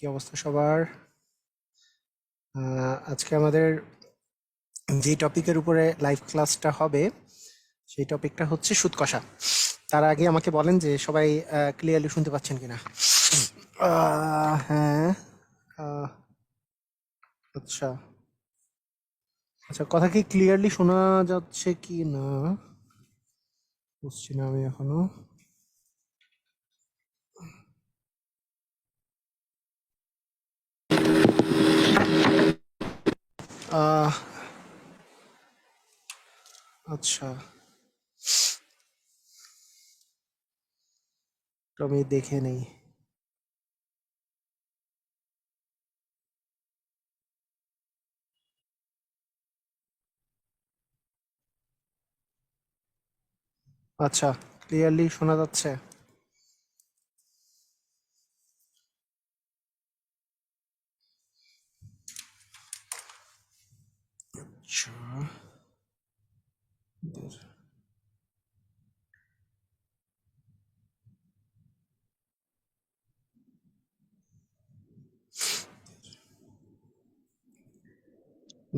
কি অবস্থা সবার? আজকে আমাদের যে টপিকের উপরে লাইভ ক্লাসটা হবে সেই টপিকটা হচ্ছে সুদ কষা। তার আগে আমাকে বলেন যে সবাই ক্লিয়ারলি শুনতে পাচ্ছেন কিনা। হ্যাঁ। আহ, আচ্ছা আচ্ছা, কথা কি ক্লিয়ারলি শোনা যাচ্ছে কি না বুঝছি না আমি এখনো। আহ, আচ্ছা, তো আমি দেখে নেই। আচ্ছা, ক্লিয়ারলি শোনা যাচ্ছে। আচ্ছা,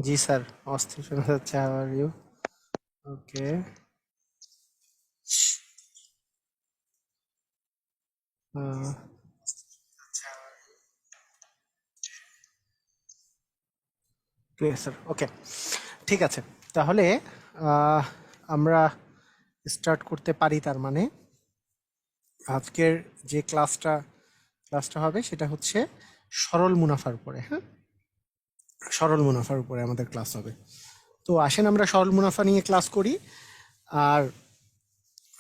জি স্যার, অস্থির শোনা যাচ্ছে। How are you? Okay. Clear sir, okay, ঠিক আছে। তাহলে আহ, আমরা স্টার্ট করতে পারি। তার মানে আজকের যে ক্লাসটা হবে সেটা হচ্ছে সরল মুনাফার উপরে। হ্যাঁ, সরল মুনাফার উপরে আমাদের ক্লাস হবে। তো আসেন আমরা সরল মুনাফা নিয়ে ক্লাস করি। আর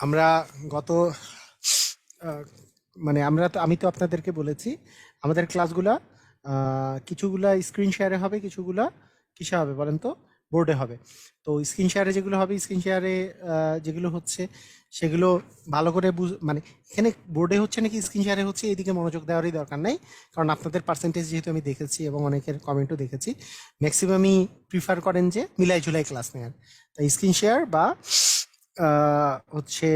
আমরা গত মানে আমি তো আপনাদেরকে বলেছি আমাদের ক্লাসগুলা কিছুগুলা স্ক্রিন শেয়ারে হবে, কিছুগুলা কিসে হবে বলেন তো? বোর্ডে হবে। তো স্ক্রিন শেয়ারে যেগুলো হবে, স্ক্রিন শেয়ারে যেগুলো হচ্ছে সেগুলো ভালো করে মানে এখানে বোর্ডে হচ্ছে নাকি স্ক্রিন শেয়ারে হচ্ছে এইদিকে মনোযোগ দেওয়ারই দরকার নাই, কারণ আপনাদের পার্সেন্টেজ যেহেতু আমি দেখেছি এবং অনেকের কমেন্টও দেখেছি, ম্যাক্সিমামই প্রিফার করেন যে মিলাই ঝুলাই ক্লাস নেওয়ার। তাই স্ক্রিন শেয়ার বা হচ্ছে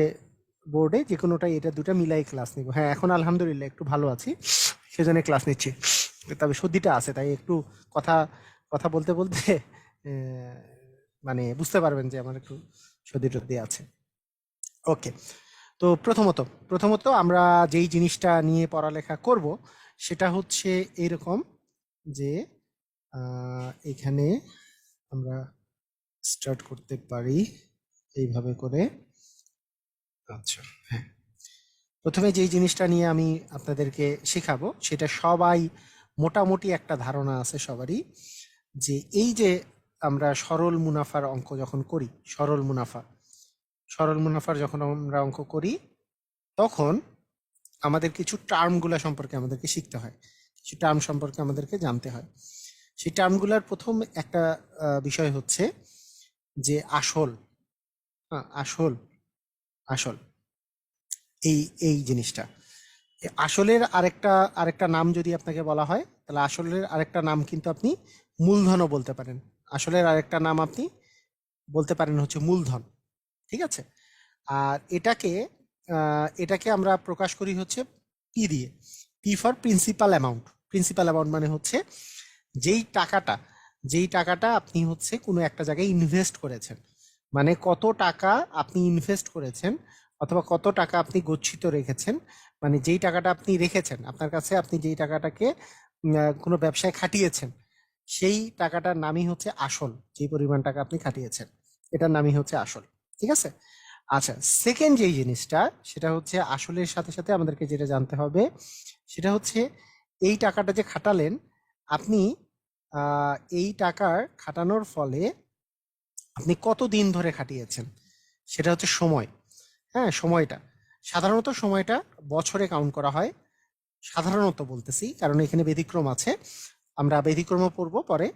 বোর্ডে যে কোনোটাই, এটা দুটা মিলাই ক্লাস নিব। হ্যাঁ, এখন আলহামদুলিল্লাহ একটু ভালো আছি, সেজন্য ক্লাস নিচ্ছি। তবে সর্দিটা আছে, তাই একটু কথা কথা বলতে বলতে মানে বুঝতে পারবেন যে আমার একটু সর্দি টর্দি আছে। ওকে। তো প্রথমত আমরা যেই জিনিসটা নিয়ে পড়ালেখা করব সেটা হচ্ছে এইরকম যে এখানে আমরা স্টার্ট করতে পারি এইভাবে করে। আচ্ছা, হ্যাঁ, প্রথমে যেই জিনিসটা নিয়ে আমি আপনাদেরকে শেখাবো সেটা সবাই মোটামুটি একটা ধারণা আছে সবারই, যে এই যে আমরা সরল মুনাফার অঙ্ক যখন করি, সরল মুনাফার যখন আমরা অঙ্ক করি তখন আমাদের কিছু টার্মগুলা সম্পর্কে আমাদেরকে শিখতে হয়, কিছু টার্ম সম্পর্কে আমাদেরকে জানতে হয়। সেই টার্মগুলার প্রথম একটা বিষয় হচ্ছে যে আসল। হ্যাঁ, আসল আসল এই এই জিনিসটা, আসলের আরেকটা নাম যদি আপনাকে বলা হয় তাহলে আসলের আরেকটা নাম কিন্তু আপনি মূলধনও বলতে পারেন। আসলের আরেকটা নাম আপনি বলতে পারেন হচ্ছে মূলধন। ঠিক আছে? আর এটাকে আমরা প্রকাশ করি হচ্ছে পি দিয়ে। P for principal amount. Principal amount মানে হচ্ছে যেই টাকাটা যেই টাকাটা আপনি হচ্ছে কোনো একটা জায়গায় ইনভেস্ট করেছেন, মানে কত টাকা আপনি ইনভেস্ট করেছেন অথবা কত টাকা আপনি গচ্ছিত রেখেছেন, মানে যেই টাকাটা আপনি রেখেছেন আপনার কাছে, আপনি যেই টাকাটাকে কোনো ব্যবসায় খাটিয়েছেন, সেই টাকাটার নামই হচ্ছে আসল। যেই পরিমাণ টাকা আপনি খাটিয়েছেন এটার নামই হচ্ছে আসল। ঠিক আছে? আচ্ছা, সেকেন্ড যেই জিনিসটা সেটা হচ্ছে আসলের সাথে সাথে আমাদেরকে যেটা জানতে হবে সেটা হচ্ছে এই টাকাটা যে খাটালেন আপনি, এই টাকার খাটানোর ফলে আপনি কত দিন ধরে খাটিয়েছেন, সেটা হচ্ছে সময়। হ্যাঁ, সময়টা সাধারণত সময়টা বছরে কাউন্ট করা হয়। সাধারণত বলতেছি কারণ এখানে ব্যতিক্রম আছে, আমরা ব্যতিক্রমও পড়বো পরে।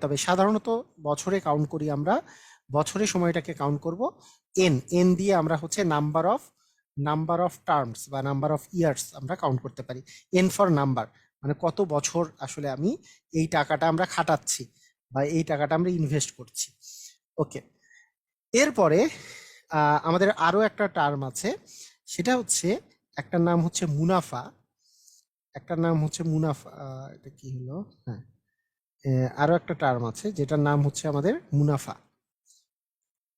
তবে সাধারণত বছরে কাউন্ট করি আমরা। বছরে সময়টাকে কাউন্ট করব। এন দিয়ে আমরা হচ্ছে নাম্বার অফ টার্মস বা নাম্বার অফ ইয়ার্স আমরা কাউন্ট করতে পারি। এন ফর নাম্বার, মানে কত বছর আসলে আমি এই টাকাটা আমরা খাটাচ্ছি বা এই টাকাটা আমরা ইনভেস্ট করছি। ওকে। এরপরে আমাদের আরো একটা টার্ম আছে, সেটা হচ্ছে, একটার নাম হচ্ছে মুনাফা একটার নাম হচ্ছে মুনাফা। এটা কি হলো? হ্যাঁ, আরো একটা টার্ম আছে যেটার নাম হচ্ছে আমাদের মুনাফা।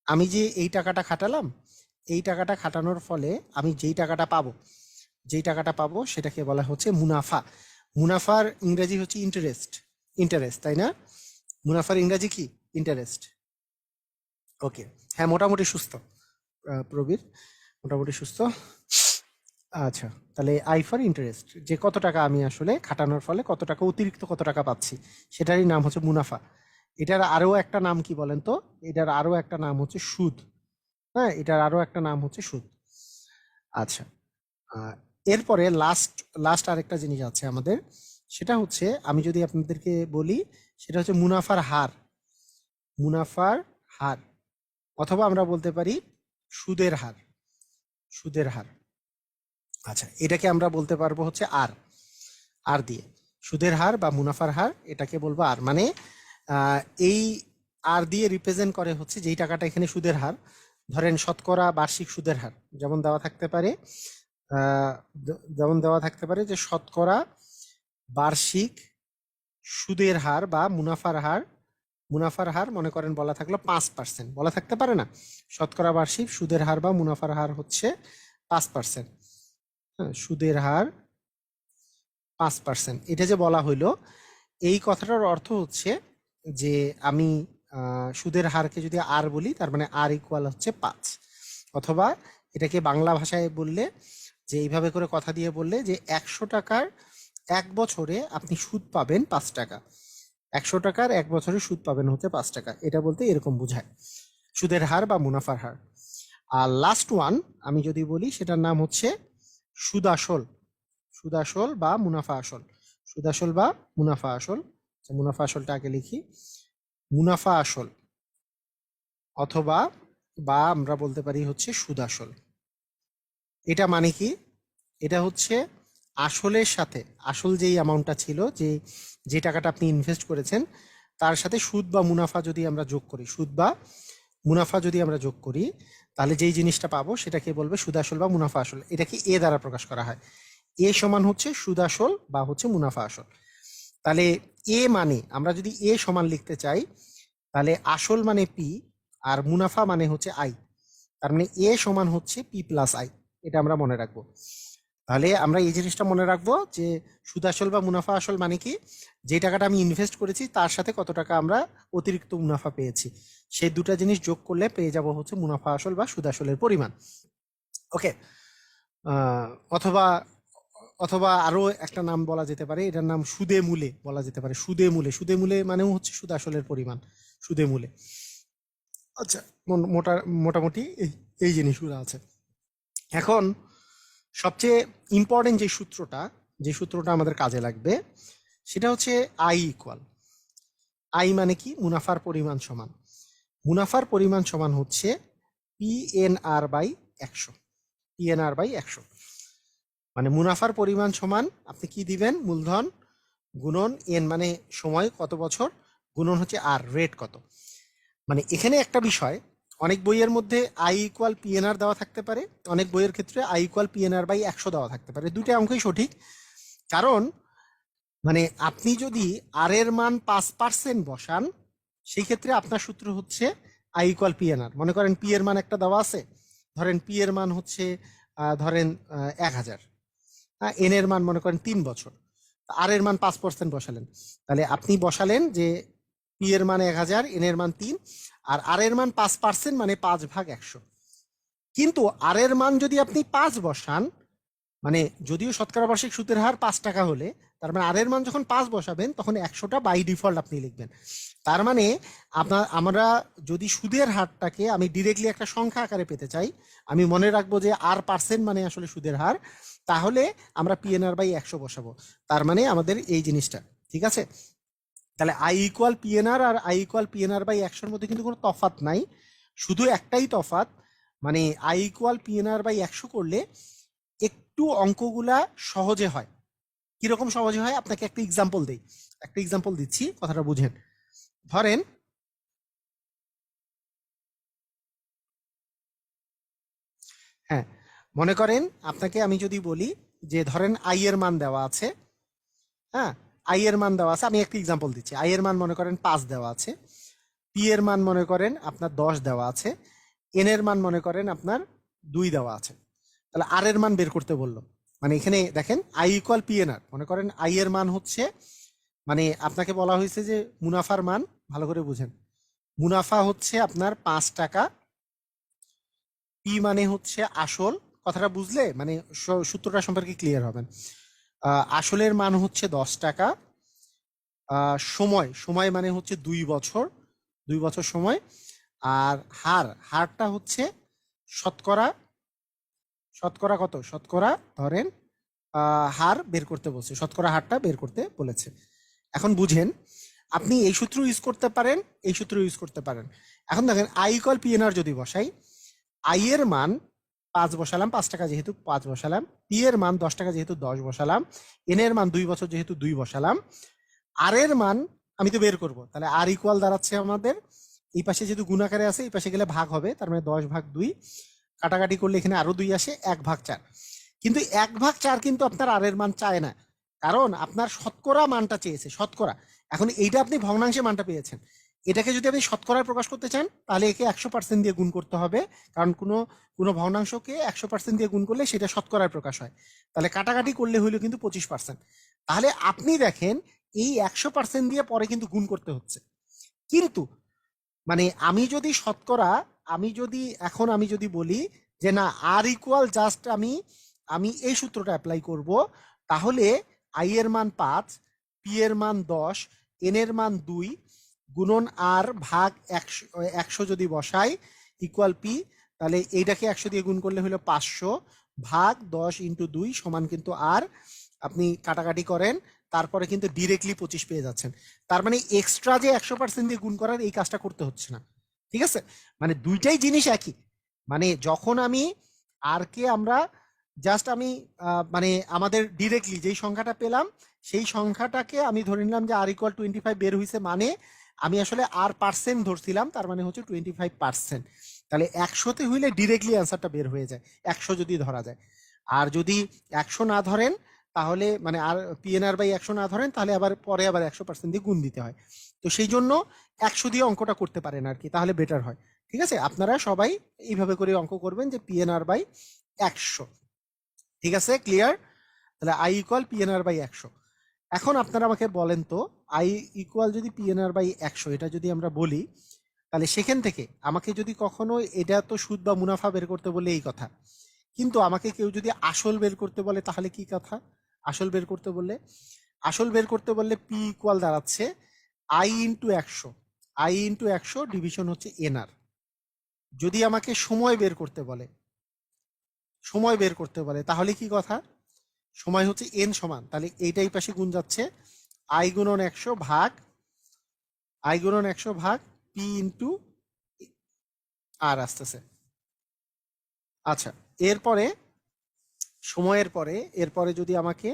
আমি যে এই টাকাটা খাটালাম, এই টাকাটা খাটানোর ফলে আমি যেই টাকাটা পাবো সেটাকে বলা হচ্ছে মুনাফা। মুনাফার ইংরেজি হচ্ছে ইন্টারেস্ট। ইন্টারেস্ট, তাই না? মুনাফার ইংরেজি কি? ইন্টারেস্ট। ওকে, হ্যাঁ, মোটামুটি সুস্থ প্রবীর, মোটামুটি সুস্থ। আচ্ছা, তাহলে আই ফর ইন্টারেস্ট, যে কত টাকা আমি আসলে খাটানোর ফলে কত টাকা অতিরিক্ত কত টাকা পাচ্ছি, সেটারই নাম হচ্ছে মুনাফা। এটার আরো একটা নাম কি বলেন তো? এটার আরো একটা নাম হচ্ছে সুদ। হ্যাঁ, এটার আরো একটা নাম হচ্ছে সুদ। আচ্ছা, আহ, এরপরে লাস্ট লাস্ট আরেকটা জিনিস আছে আমাদের, সেটা হচ্ছে আমি যদি আপনাদেরকে বলি, সেটা হচ্ছে মুনাফার হার। মুনাফার হার, অথবা আমরা বলতে পারি সুদের হার। সুদের হার। আচ্ছা, এটাকে আমরা বলতে পারবো হচ্ছে আর। আর দিয়ে সুদের হার বা মুনাফার হার, এটাকে বলবো আর। মানে আহ, এই আর দিয়ে রিপ্রেজেন্ট করে হচ্ছে যেই টাকাটা এখানে সুদের হার। ধরেন শতকরা বার্ষিক সুদের হার যেমন দেওয়া থাকতে পারে, যে শতকরা বার্ষিক সুদের হার বা মুনাফার হার। মুনাফার হার মনে করেন বলা থাকলো 5%, বলা থাকতে পারে না? শতকরা বার্ষিক সুদের হার বা মুনাফার হার হচ্ছে 5%। হ্যাঁ, সুদের হার 5%, এটা যে বলা হইলো, এই কথাটার অর্থ হচ্ছে যে আমি সুদের হারকে যদি আর বলি, তার মানে আর ইকুয়াল হচ্ছে 5। অথবা এটাকে বাংলা ভাষায় বললে, যে এইভাবে করে কথা দিয়ে বললে, যে 100 টাকার 1 বছরে আপনি সুদ পাবেন 5 টাকা। 100 টাকার 1 বছরে সুদ পাবেন হচ্ছে 5 টাকা, এটা বলতে এরকম বোঝায় সুদের হার বা মুনাফার হার। আর লাস্ট ওয়ান আমি যদি বলি, সেটার নাম হচ্ছে সুদাসল। সুদাসল বা মুনাফা আসল। সুদাসল বা মুনাফা আসল। মুনাফা আসলটা আগে লিখি, মুনাফা আসল, অথবা বা আমরা বলতে পারি হচ্ছে সুদাসল। এটা মানে কি? এটা হচ্ছে আসলের সাথে, আসল যেই অ্যামাউন্টটা ছিল, যে টাকাটা আপনি ইনভেস্ট করেছেন, তার সাথে সুদ বা মুনাফা যদি আমরা যোগ করি, সুদ বা মুনাফা যদি আমরা যোগ করি, তাহলে যেই জিনিসটা পাবো সেটাকে বলবে সুদাসল বা মুনাফা আসল। এটাকে এ দ্বারা প্রকাশ করা হয়। এ সমান হচ্ছে সুদাসল বা হচ্ছে মুনাফা আসল। তাহলে এ মানে আমরা যদি এ সমান লিখতে চাই, তাহলে আসল মানে পি, আর মুনাফা মানে হচ্ছে আই। তার মানে এ সমান হচ্ছে পি প্লাস আই। এটা আমরা মনে রাখবো। তাহলে আমরা এই জিনিসটা মনে রাখবো যে সুদাসল বা মুনাফা আসল মানে কি? যে টাকাটা আমি ইনভেস্ট করেছি তার সাথে কত টাকা আমরা অতিরিক্ত মুনাফা পেয়েছি, সেই দুটা জিনিস যোগ করলে পেয়ে যাব হচ্ছে মুনাফা আসল বা সুদাসলের পরিমাণ। ওকে, অথবা অথবা আরো একটা নাম বলা যেতে পারে, এটার নাম সুদে মূলে বলা যেতে পারে। সুদে মূলে, সুদে মূলে মানেও হচ্ছে সুদাসলের পরিমাণ, সুদে মূলে। আচ্ছা, মোটামুটি এই জিনিসগুলো আছে। এখন সবচেয়ে ইম্পর্টেন্ট যে সূত্রটা আমাদের কাজে লাগবে, সেটা হচ্ছে আই ইকুয়াল। আই মানে কি? মুনাফার পরিমাণ সমান। মুনাফার পরিমাণ সমান হচ্ছে পিএনআর বাই 100। পিএনআর বাই 100 মানে মুনাফার পরিমাণ সমান, আপনি কি দিবেন? মূলধন গুণন এন মানে সময় কত বছর, গুণন হচ্ছে আর রেট কত। মানে এখানে একটা বিষয়, অনেক বইয়ের মধ্যে আই ইকুয়াল পিএনআর দেওয়া থাকতে পারে, অনেক বইয়ের ক্ষেত্রে আই ইকুয়াল পিএনআর বাই 100 দেওয়া থাকতে পারে। দুটো অঙ্কই সঠিক। কারণ মানে আপনি যদি আর এর মান 5% বসান, সেই ক্ষেত্রে আপনার সূত্র হচ্ছে আই ইকুয়াল পিএনআর। মনে করেন পি এর মান একটা দেওয়া আছে, ধরেন পি এর মান হচ্ছে ধরেন 1000, এন এর মান মনে করেন 3 বছর, আর এর মান 5% বসালেন। তাহলে আপনি বসালেন যে পি এর মান 1000, এন এর মান 3, আর এর মান 5% মানে 5/100। কিন্তু আর এর মান যদি আপনি 5 বসান, মানে যদিও শতকরা বার্ষিক সুদের হার 5 টাকা হলে, তার মানে আর এর মান যখন 5 বসাবেন তখন 100টা বাই ডিফল্ট আপনি লিখবেন। তার মানে আমরা যদি সুদের হারটাকে আমি ডিরেক্টলি একটা সংখ্যা আকারে পেতে চাই, আমি মনে রাখবো যে আর পার্সেন্ট মানে আসলে সুদের হার, তাহলে আমরা পিএনআর বাই 100 বসাবো। তার মানে আমাদের এই জিনিসটা ঠিক আছে। তাহলে আই ইকুয়াল পিএনআর আর আই ইকুয়াল পিএনআর বাই 100-র মধ্যে কিন্তু কোনো তফাৎ নাই, শুধু একটাই তফাৎ, মানে আই ইকুয়াল পিএনআর বাই 100 করলে একটু অঙ্কগুলা সহজে হয়। কিরকম সহজে হয়? আপনাকে একটা এক্সাম্পল দেই, একটা এক্সাম্পল দিচ্ছি, কথাটা বুঝেন। ধরেন হ্যাঁ, মনে করেন আপনাকে আমি যদি বলি যে ধরেন আই এর মান দেওয়া আছে হ্যাঁ, আই এর মান দেওয়া আছে, আমি একটা এক্সাম্পল দিচ্ছি। আই এর মান মনে করেন 5 দেওয়া আছে, পি এর মান মনে করেন আপনার 10 দেওয়া আছে, এন এর মান মনে করেন আপনার 2 দেওয়া আছে। তাহলে আর এর মান বের করতে বললো, মানে এখানে দেখেন আই ইকুয়াল পি এন আর, মনে করেন আই এর মান হচ্ছে, মানে আপনাকে বলা হয়েছে যে মুনাফার মান, ভালো করে বুঝেন, মুনাফা হচ্ছে আপনার 5 টাকা, পি মানে হচ্ছে আসল, কথাটা বুঝলে মানে সূত্রটা সম্পর্কে ক্লিয়ার হবেন। আসলের মান হচ্ছে 10 টাকা, সময় সময় মানে হচ্ছে 2 বছর, 2 বছর সময়, আর হারটা হচ্ছে শতকরা, শতকরা কত, শতকরা ধরেন হার বের করতে বলছে, শতকরা হারটা বের করতে বলেছে। এখন বুঝেন, আপনি এই সূত্র ইউজ করতে পারেন, এই সূত্র ইউজ করতে পারেন। এখন দেখেন আই ইকুয়াল পি এন আর যদি বসাই, আই এর মান 5 বসালাম, 5 টাকা যেহেতু 5 বসালাম, পি এর মান 10 টাকা যেহেতু 10 বসালাম, এন এর মান 2 বছর যেহেতু 2 বসালাম, আর এর মান আমি তো বের করব, তাহলে আর ইকুয়াল দাঁড়াচ্ছে আমাদের, এই পাশে যেহেতু গুণাকারে আছে এই পাশে গেলে ভাগ হবে, তার মানে 10/2, কাটাকাটি করলে এখানে আরো 2 আসে, 1/4। কিন্তু 1/4 কিন্তু আপনার আর এর মান চায় না, কারণ আপনার শতকরা মানটা চেয়েছে, শতকরা। এখন এইটা আপনি ভগ্নাংশে মানটা পেয়েছেন, এটাকে যদি আপনি শতকরায় প্রকাশ করতে চান তাহলে একে 100% দিয়ে গুণ করতে হবে, কারণ কোনো কোনো ভগ্নাংশকে 100% দিয়ে গুণ করলে সেটা শতকরায় প্রকাশ হয়। তাহলে কাটাকাটি করলে হইলো কিন্তু 25%। তাহলে আপনি দেখেন এই 100% দিয়ে পরে কিন্তু গুণ করতে হচ্ছে, কিন্তু মানে আমি যদি শতকরা, আমি যদি এখন আমি যদি বলি যে না আর ইকুয়াল জাস্ট আমি আমি এই সূত্রটা অ্যাপ্লাই করব, তাহলে আই এর মান 5, পি এর মান 10, এন এর মান 2 গুণন আর ভাগ 100 যদি বসাই ইকুয়াল পি, তাহলে এইটাকে 100 দিয়ে গুণ করলে হলো 500 ভাগ 10 × 2 সমান কিন্তু আর, আপনি কাটাকাটি করেন, তারপরে কিন্তু ডিরেক্টলি 25 পেয়ে যাচ্ছেন। তার মানে এক্সট্রা যে 100% দিয়ে গুণ করার এই কাজটা করতে হচ্ছে না, ঠিক আছে? মানে দুইটাই জিনিস একই, মানে যখন আমি আর কে আমরা জাস্ট আমি মানে আমাদের ডিরেক্টলি যেই সংখ্যাটা পেলাম সেই সংখ্যাটাকে আমি ধরে নিলাম যে আর ইকুয়াল 25 বের হয়েছে, মানে আমি আসলে আর পার্সেন্ট ধরছিলাম, তার মানে হচ্ছে 25%। তাহলে 100তে হইলে ডিরেক্টলি অ্যান্সারটা বের হয়ে যায়, 100 যদি ধরা যায়। আর যদি 100 না ধরেন তাহলে মানে আর PNR/100 না ধরেন তাহলে আবার পরে আবার 100% দিয়ে গুণ দিতে হয়। তো সেই জন্য 100 দিয়ে অঙ্কটা করতে পারেন আর কি, তাহলে বেটার হয়। ঠিক আছে, আপনারা সবাই এইভাবে করে অঙ্ক করবেন যে PNR/100। ঠিক আছে, ক্লিয়ার? তাহলে আই ইকুয়াল PNR/100। এখন আপনারা আমাকে বলেন তো, আই ইকুয়াল যদি PNR/100 এটা যদি আমরা বলি, তাহলে সেখান থেকে আমাকে যদি কখনো, এটা তো সুদ বা মুনাফা বের করতে বলে এই কথা, কিন্তু আমাকে কেউ যদি আসল বের করতে বলে তাহলে কি কথা? আসল বের করতে বললে, আসল বের করতে বললে পি ইকুয়াল দাঁড়াচ্ছে I into 100, I into 100 division হচ্ছে এনআর। যদি আমাকে সময় বের করতে বলে, সময় বের করতে বলে তাহলে কি কথা? সময় হচ্ছে এন সমান, তাহলে এইটাই পাশে গুণ যাচ্ছে আই গুণন 100 ভাগ, আই গুণন 100 ভাগ পি ইন্টু আর আসতেছে। আচ্ছা, এরপরে সময়ের পরে, এরপরে যদি আমাকে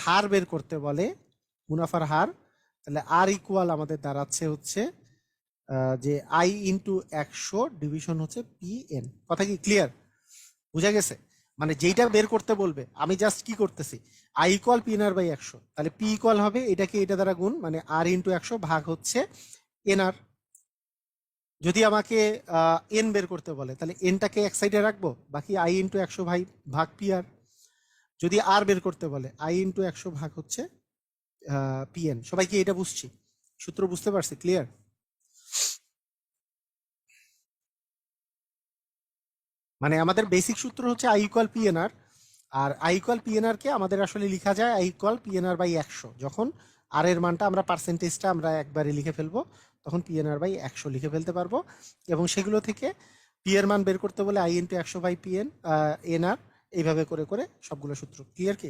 হার বের করতে বলে, মুনাফার হার, তাহলে আর ইকুয়াল আমাদের দাঁড়াচ্ছে হচ্ছে যে আই ইন্টু 100 ডিভিশন হচ্ছে পি এন। কথা কি ক্লিয়ার? বুঝা গেছে? মানে যেইটা বের করতে বলবে আমি জাস্ট কি করতেছি, আই ইকুয়াল PNR/100, তাহলে পি ইকুয়াল হবে এটাকে এটা দ্বারা গুণ, মানে আর ইন্টু 100 ভাগ হচ্ছে এনআর। যদি আমাকে এন বের করতে বলে তাহলে এনটাকে এক সাইডে রাখবো, বাকি আই ইন্টু 100 ভাগ পি আর। যদি আর বের করতে বলে আই ইন্টু 100 ভাগ হচ্ছে পিএন। সবাই কি এটা বুঝছি? সূত্র বুঝতে পারছি? ক্লিয়ার? মানে আমাদের বেসিক সূত্র হচ্ছে আই ইকুয়াল পিএনআর, আর আই ইকুয়াল পিএনআর কে আমাদের আসলে লেখা যায় আই ইকুয়াল PNR/100। যখন আর এর মানটা আমরা পার্সেন্টেজটা আমরা একবারে লিখে ফেলবো তখন PNR/100 লিখে ফেলতে পারবো, এবং সেগুলো থেকে পি এর মান বের করতে বলে I into 100 by PN NR, এইভাবে করে করে সবগুলো সূত্র। ক্লিয়ার কি?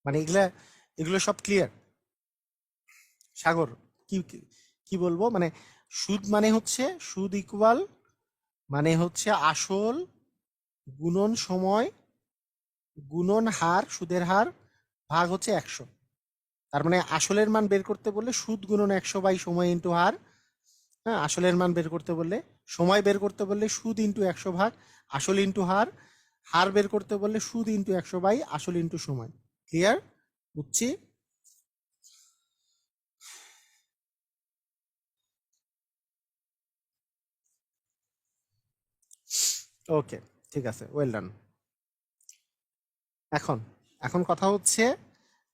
মানে এগুলা, এগুলো সব ক্লিয়ার? সাগর, কি কি বলবো, মানে সুদ মানে হচ্ছে, সুদ ইকুয়াল মানে হচ্ছে আসল গুণন সময় গুণন হার, সুদের হার ভাগ হচ্ছে 100। তার মানে আসলের মান বের করতে বললে সুদ গুণন 100 বাই সময় ইন্টু হার। হ্যাঁ, আসলের মান বের করতে বললে, সময় বের করতে বললে সুদ ইন্টু 100 ভাগ আসল ইন্টু হার, হার বের করতে বললে সুদ ইন্টু 100 / আসল ইন্টু সময়। ক্লিয়ার? বুঝছি। ওকে, ঠিক আছে, ওয়েল ডান। এখন এখন কথা হচ্ছে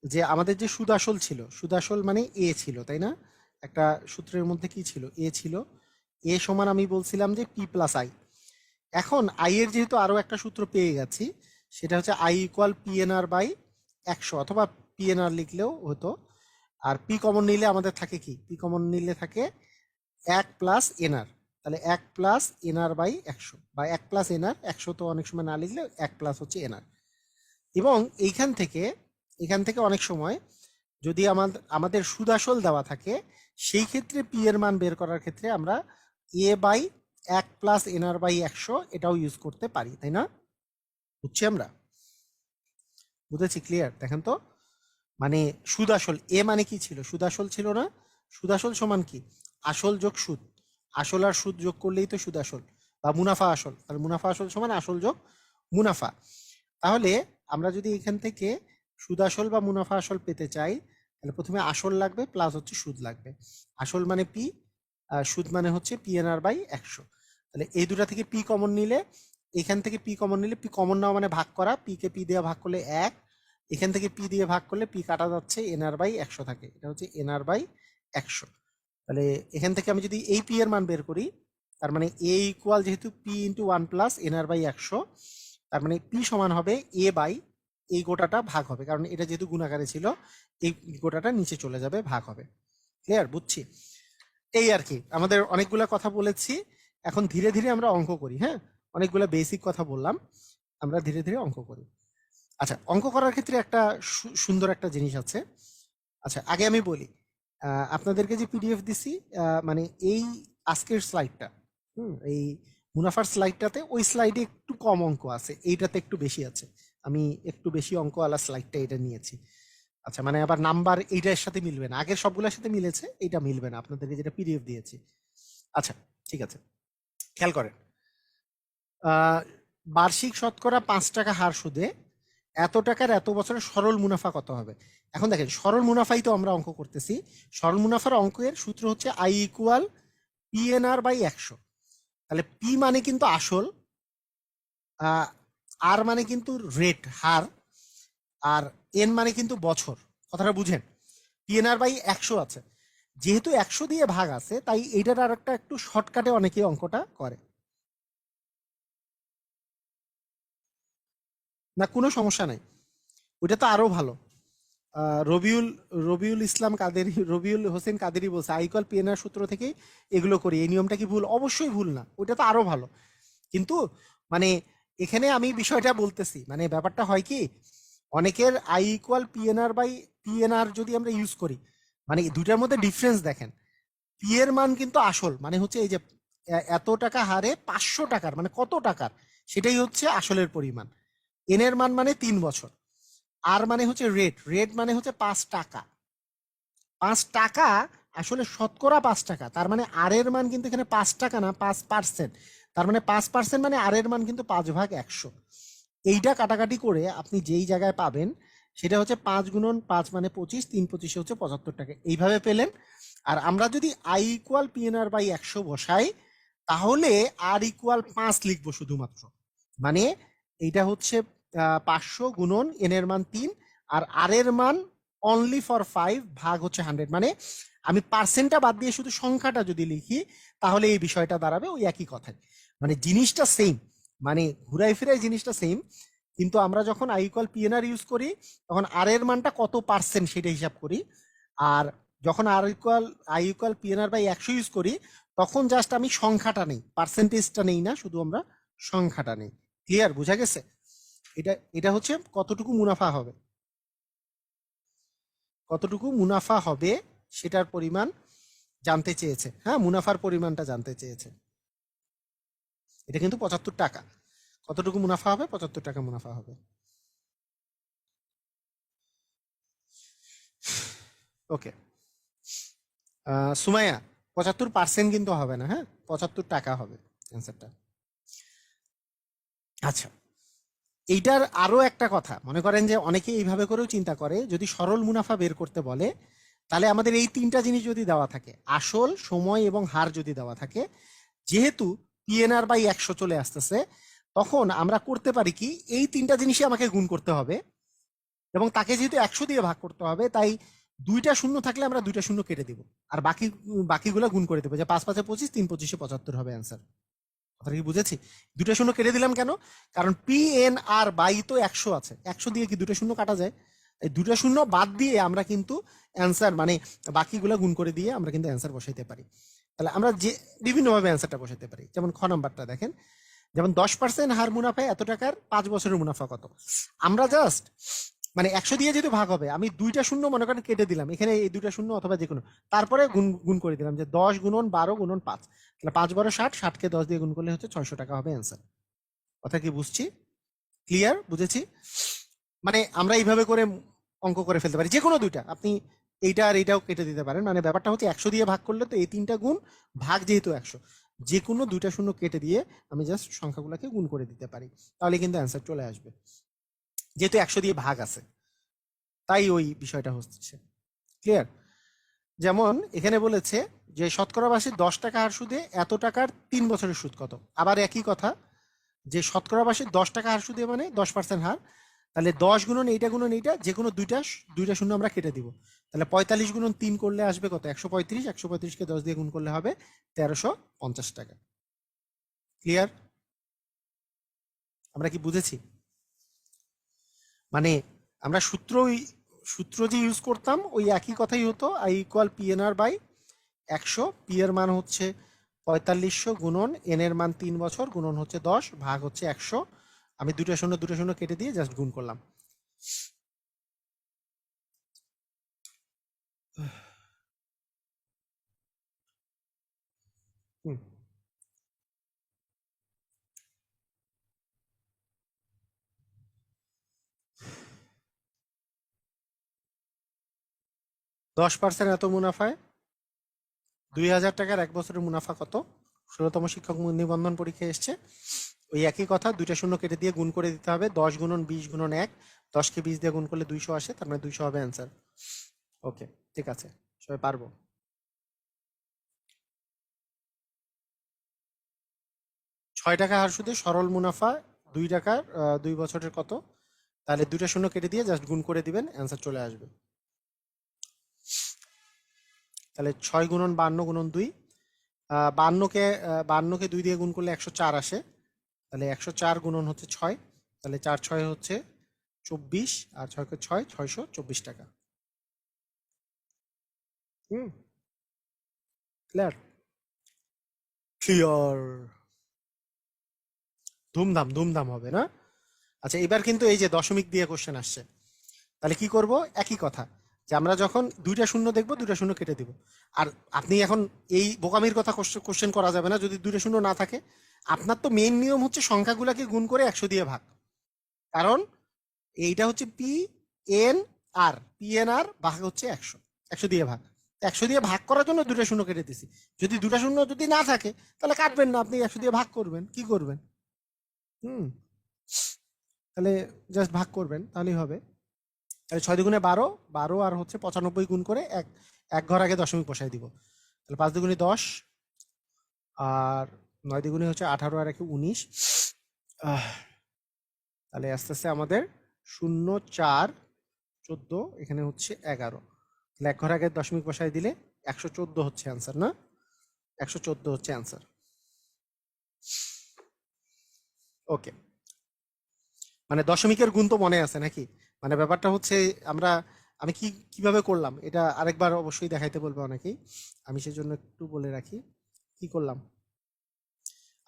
যে আমাদের যে সুদ আসল ছিল, সুদ আসল মানে এ ছিল, তাই না? একটা সূত্রের মধ্যে কি ছিল, এ ছিল। এ সমান আমি বলছিলাম যে পি প্লাস আই। এখন আই এর যেহেতু আরো একটা সূত্র পেয়ে গেছি, সেটা হচ্ছে আই ইকুয়াল পিএনআর বাই 100, অথবা পিএনআর লিখলেও হতো। আর পি কমন নিলে আমাদের থাকে কি, পি কমন নিলে থাকে 1 প্লাস এনআর। তাহলে 1 প্লাস এনআর বাই 100, বা 1 প্লাস এনআর, 100 তো অনেক সময় না লিখলে 1 প্লাস হচ্ছে এনআর। এবং এখান থেকে অনেক সময় যদি আমাদের সুদ আসল দেওয়া থাকে, সেই ক্ষেত্রে পি এর মান বের করার ক্ষেত্রে আমরা এ বাই 1 প্লাস এনআর বাই 100 এটাও ইউজ করতে পারি, তাই না? বুঝছি আমরা? বুঝেছি? ক্লিয়ার? দেখেন তো, মানে সুদ আসল এ মানে কি ছিল, সুদ আসল ছিল না? সুদ আসল সমান কি, আসল যোগ সুদ। আসল আর সুদ যোগ করলেই তো সুদ আসল, বা মুনাফা আসল। তাহলে মুনাফা আসল সমান আসল যোগ মুনাফা। তাহলে আমরা যদি এখান থেকে সুদ আসল বা মুনাফা আসল পেতে চাই, তাহলে প্রথমে আসল লাগবে প্লাস হচ্ছে সুদ লাগবে। আসল মানে পি, সুদ মানে হচ্ছে পিএনআর বাই 100। তাহলে এই দুটা থেকে পি কমন নিলে, এখান থেকে পি কমন নিলে, পি কমন নেওয়া মানে ভাগ করা, পি কে পি দিয়ে ভাগ করলে 1, এখান থেকে পি দিয়ে ভাগ করলে পি কাটা যাচ্ছে, এনআর বাই 100 থাকে, এটা হচ্ছে এনআর বাই 100। তাহলে এখান থেকে আমি যদি এই পি এর মান বের করি, তার মানে এ ইকুয়াল যেহেতু P into 1 plus NR by 100, তার মানে পি সমান হবে এ বাই এই গোটাটা ভাগ হবে, কারণ এটা যেহেতু গুণাকারে ছিল, এই গোটাটা নিচে চলে যাবে, ভাগ হবে। ক্লিয়ার? বুঝছি। এই আর কি, আমাদের অনেকগুলা কথা বলেছি, এখন ধীরে ধীরে আমরা অঙ্ক করি। হ্যাঁ, অনেকগুলা বেসিক কথা বললাম, আমরা ধীরে ধীরে অঙ্ক করি। আচ্ছা, অঙ্ক করার ক্ষেত্রে একটা সুন্দর একটা জিনিস আছে। আচ্ছা, আগে আমি বলি, আপনাদেরকে যে পিডিএফ দিছি, মানে এই আজকের স্লাইডটা, এই মুনাফার স্লাইডটাতে, ওই স্লাইডে একটু কম অঙ্ক আছে, এইটাতে একটু বেশি আছে। আমি একটু বেশি অঙ্কওয়ালা স্লাইডটা এটা নিয়েছি। আচ্ছা, মানে আবার নাম্বার এইটার সাথে মিলবে না, আগের সবগুলোর সাথে মিলেছে, এইটা মিলবে না আপনাদেরকে যেটা পিডিএফ দিয়েছি। আচ্ছা, ঠিক আছে, খেয়াল করেন। বার্ষিক শতকরা 5 টাকা হার সুদে এত টাকার এত বছরের সরল মুনাফা কত হবে? এখন দেখেন, সরল মুনাফাই তো আমরা অঙ্ক করতেছি। সরল মুনাফার অঙ্কের সূত্র হচ্ছে আই ইকুয়াল পিএনআর বাই 100। তাহলে পি মানে কিন্তু আসল, আর মানে কিন্তু রেট, হার, আর এন মানে কিন্তু বছর। কথাটা বুঝেন? পিএনআর বাই 100 আছে, যেহেতু 100 দিয়ে ভাগ আছে, তাই এইটার আর একটা একটু শর্টকাটে অনেকে অঙ্কটা করে। না, কোনো সমস্যা নাই, ওইটা তো আরো ভালো। রবিউল রবিউল ইসলাম কাদেরি, রবিউল হোসেন কাদেরি বলছে আইকল পিএনআর সূত্র থেকেই এগুলো করি। এই নিয়মটা কি ভুল? অবশ্যই ভুল না, ওইটা তো আরো ভালো। কিন্তু মানে এখানে আমি বিষয়টা বলতেছি, মানে ব্যাপারটা হয় কি, অনেকের I equal PNR by PNR যদি আমরা ইউজ করি, মানে দুইটার মধ্যে ডিফারেন্স দেখেন। পি এর মান কিন্তু আসল, মানে হচ্ছে এই যে এত টাকা হারে 500 টাকার, মানে কত টাকার, সেটাই হচ্ছে আসলের পরিমাণ। এন এর মান মানে 3 বছর। আর মানে হচ্ছে রেট, রেট মানে হচ্ছে 5 টাকা। 5 টাকা আসলে শতকরা 5 টাকা, তার মানে আর এর মান কিন্তু এখানে 5 টাকা না, 5%। তার মানে 5% মানে আর এর মান কিন্তু 5/100। এইটা কাটাকাটি করে আপনি যেই জায়গায় পাবেন, সেটা হচ্ছে 5 × 5 মানে 25, 3×25 হচ্ছে 75 টাকা, এইভাবে পেলেন। আর আমরা যদি আই ইকুয়াল পিএনআর বাই 100 বসাই, তাহলে আর ইকুয়াল 5 লিখবো শুধুমাত্র। মানে এইটা হচ্ছে 500 গুণন এন এর মান 3, আর এর মান অনলি ফর 5 ভাগ হচ্ছে 100। মানে আমি পার্সেন্টটা বাদ দিয়ে শুধু সংখ্যাটা যদি লিখি, তাহলে এই বিষয়টা দাঁড়াবে ওই একই কথায়। মানে জিনিসটা সেম, মানে ঘুরাই ফিরাই জিনিসটা সেম, কিন্তু আমরা যখন আই ইকুয়াল পিএনআর ইউজ করি, তখন আর এর মানটা কত পার্সেন্ট সেটা হিসাব করি। আর যখন I equal PNR by 100 use করি, তখন জাস্ট আমি সংখ্যাটা নেই, পার্সেন্টেজটা নেই না, শুধু আমরা সংখ্যাটা নেই। ক্লিয়ার? বোঝা গেছে? এটা এটা হচ্ছে কতটুকু মুনাফা হবে, কতটুকু মুনাফা হবে সেটার পরিমাণ জানতে চেয়েছে। হ্যাঁ, মুনাফার পরিমাণটা জানতে চেয়েছে। এটা কিন্তু 75 টাকা। কতটুকু মুনাফা হবে? 75 টাকা মুনাফা হবে। ওকে, সুমাইয়া, 75% কিন্তু হবে না, হ্যাঁ, 75 টাকা হবে অ্যান্সারটা। আচ্ছা, এইটার আরো একটা কথা মনে করেন যে অনেকে এইভাবে করেও চিন্তা করে, যদি সরল মুনাফা বের করতে বলে তাহলে আমাদের এই তিনটা জিনিস যদি দেওয়া থাকে, আসল, সময় এবং হার যদি দেওয়া থাকে, যেহেতু পিএনআর বাই 100 চলে আসতেছে, তখন আমরা করতে পারি কি, এই তিনটা জিনিসই আমাকে গুণ করতে হবে এবং তাকে যেহেতু 100 দিয়ে ভাগ করতে হবে, তাই দুইটা শূন্য থাকলে আমরা দুইটা শূন্য কেটে দিব আর বাকিগুলো গুণ করে দেবো, যে 5 5 25, 3 25 75 হবে অ্যান্সার। কথা কি বুঝেছি? দুটো শূন্য কেটে দিলাম কেন? কারণ পিএনআর বাই তো 100 আছে, 100 দিয়ে কি দুটো শূন্য কাটা যায়? এই দুটো শূন্য বাদ দিয়ে আমরা কিন্তু অ্যান্সার মানে বাকিগুলো গুণ করে দিয়ে আমরা কিন্তু অ্যান্সার বসাইতে পারি। তাহলে আমরা যে বিভিন্নভাবে অ্যান্সারটা বসাতে পারি। যেমন খ নাম্বারটা দেখেন, যেমন 10% হার মুনাফায় এত টাকার 5 বছরের মুনাফা কত? আমরা জাস্ট মানে 100 দিয়ে যেহেতু ভাগ হবে, আমি দুইটা শূন্য মনে করেন কেটে দিলাম, এখানে এই দুইটা শূন্য অথবা যে কোনো, তারপরে গুণ গুণ করে দিলাম যে 10 গুণন 12 গুণন 5, তাহলে 5 12 60, 60কে 10 দিয়ে গুণ করলে হচ্ছে 600 টাকা হবে অ্যান্সার। কথা কি বুঝছি? ক্লিয়ার? বুঝেছি? মানে আমরা এইভাবে করে অঙ্ক করে ফেলতে পারি, যে কোনো দুইটা আপনি এইটা আর এইটাও কেটে দিতে পারেন। মানে ব্যাপারটা হচ্ছে 100 দিয়ে ভাগ করলে তো এই তিনটা গুণ, ভাগ যেহেতু 100, যে কোনো দুইটা শূন্য কেটে দিয়ে আমি জাস্ট সংখ্যাগুলোকে গুণ করে দিতে পারি, তাহলে কিন্তু অ্যান্সার চলে আসবে, যেহেতু 100 দিয়ে ভাগ আছে, তাই ওই বিষয়টা হচ্ছে। ক্লিয়ার? যেমন এখানে বলেছে যে শতকরা বার্ষিক 10 টাকা হার সুদে এত টাকার 3 বছরের সুদ কত? আবার একই কথা, যে শতকরা বার্ষিক 10 টাকা হার সুদে মানে 10% হার, তাহলে 10 গুণন এইটা গুণন এইটা, যে কোনো দুইটা শূন্য আমরা কেটে দিব, তাহলে 45 গুণন 3 করলে আসবে কত? 135, 135কে 10 দিয়ে গুণ করলে হবে 1350 টাকা। ক্লিয়ার? আমরা কি বুঝেছি? মানে আমরা সূত্র যে ইউজ করতাম ওই একই কথাই হতো, I equal PNR by 100, P এর মান হচ্ছে 4500 গুণন এন এর মান 3 বছর গুণন হচ্ছে 10 ভাগ হচ্ছে 100, আমি দুটো শূন্য কেটে দিয়ে জাস্ট গুণ করলাম। হুম, 10% এত মুনাফায় 2000 টাকার 1 বছরের মুনাফা কত? 16তম শিক্ষক নিবন্ধন পরীক্ষায় এসছে। ওই একই কথা, দুইটা শূন্য কেটে দিয়ে গুণ করে দিতে হবে, 10 গুণন 20 গুণন 1, 10কে 20 দিয়ে গুণ করলে 200 আসে, তার মানে 200 হবে অ্যান্সার। ওকে, ঠিক আছে, সবাই পারবো? 6 টাকা হার সুদে সরল মুনাফা 2 টাকার 2 বছরের কত? তাহলে দুইটা শূন্য কেটে দিয়ে জাস্ট গুণ করে দিবেন, অ্যান্সার চলে আসবে। তাহলে 6 গুণন 52 গুণন 2, 52কে 2 দিয়ে গুণ করলে 104 আসে, তাহলে 104 গুণন হচ্ছে 6, তাহলে 4 6 হচ্ছে 24, আর 6 কে 6, 624 টাকা। হুম, ক্লিয়ার? ক্লিয়ার? ধুমধাম ধুমধাম হবে না? আচ্ছা, এবার কিন্তু এই যে দশমিক দিয়ে কোশ্চেন আসছে, তাহলে কি করব? একই কথা, যে আমরা যখন দুইটা শূন্য দেখবো দুইটা শূন্য কেটে দিব। আর আপনি এখন এই বোকামির কথা কোশ্চেন করা যাবে না যদি দুইটা শূন্য না থাকে। আপনার তো মেইন নিয়ম হচ্ছে সংখ্যাগুলোকে গুণ করে 100 দিয়ে ভাগ, কারণ এইটা হচ্ছে পি এন আর, পি এন আর ভাগ হচ্ছে 100, 100 দিয়ে ভাগ, 100 দিয়ে ভাগ করার জন্য দুটো শূন্য কেটে দিছি। যদি দুটা শূন্য যদি না থাকে তাহলে কাটবেন না, আপনি 100 দিয়ে ভাগ করবেন, কি করবেন? হুম, তাহলে জাস্ট ভাগ করবেন, তাহলেই হবে। তাহলে 6 দুগুণে 12, 12 আর হচ্ছে 95 গুণ করে এক ঘর আগে দশমিক বসাই দিব, তাহলে 5 দুগুণে 10, আর 9 দুগুণে হচ্ছে 18 আর 19, তাহলে আস্তে আস্তে আমাদের 0 4 14, এখানে হচ্ছে 11, তাহলে এক ঘর আগে দশমিক বসাই দিলে 114 হচ্ছে অ্যান্সার না? 114 হচ্ছে অ্যান্সার। ওকে, মানে দশমিকের গুণ তো মনে আছে নাকি? মানে ব্যাপারটা হচ্ছে আমরা, আমি কিভাবে করলাম এটা আরেকবার অবশ্যই দেখাইতে বলবো অনেকেই, আমি সেজন্য একটু বলে রাখি কি করলাম।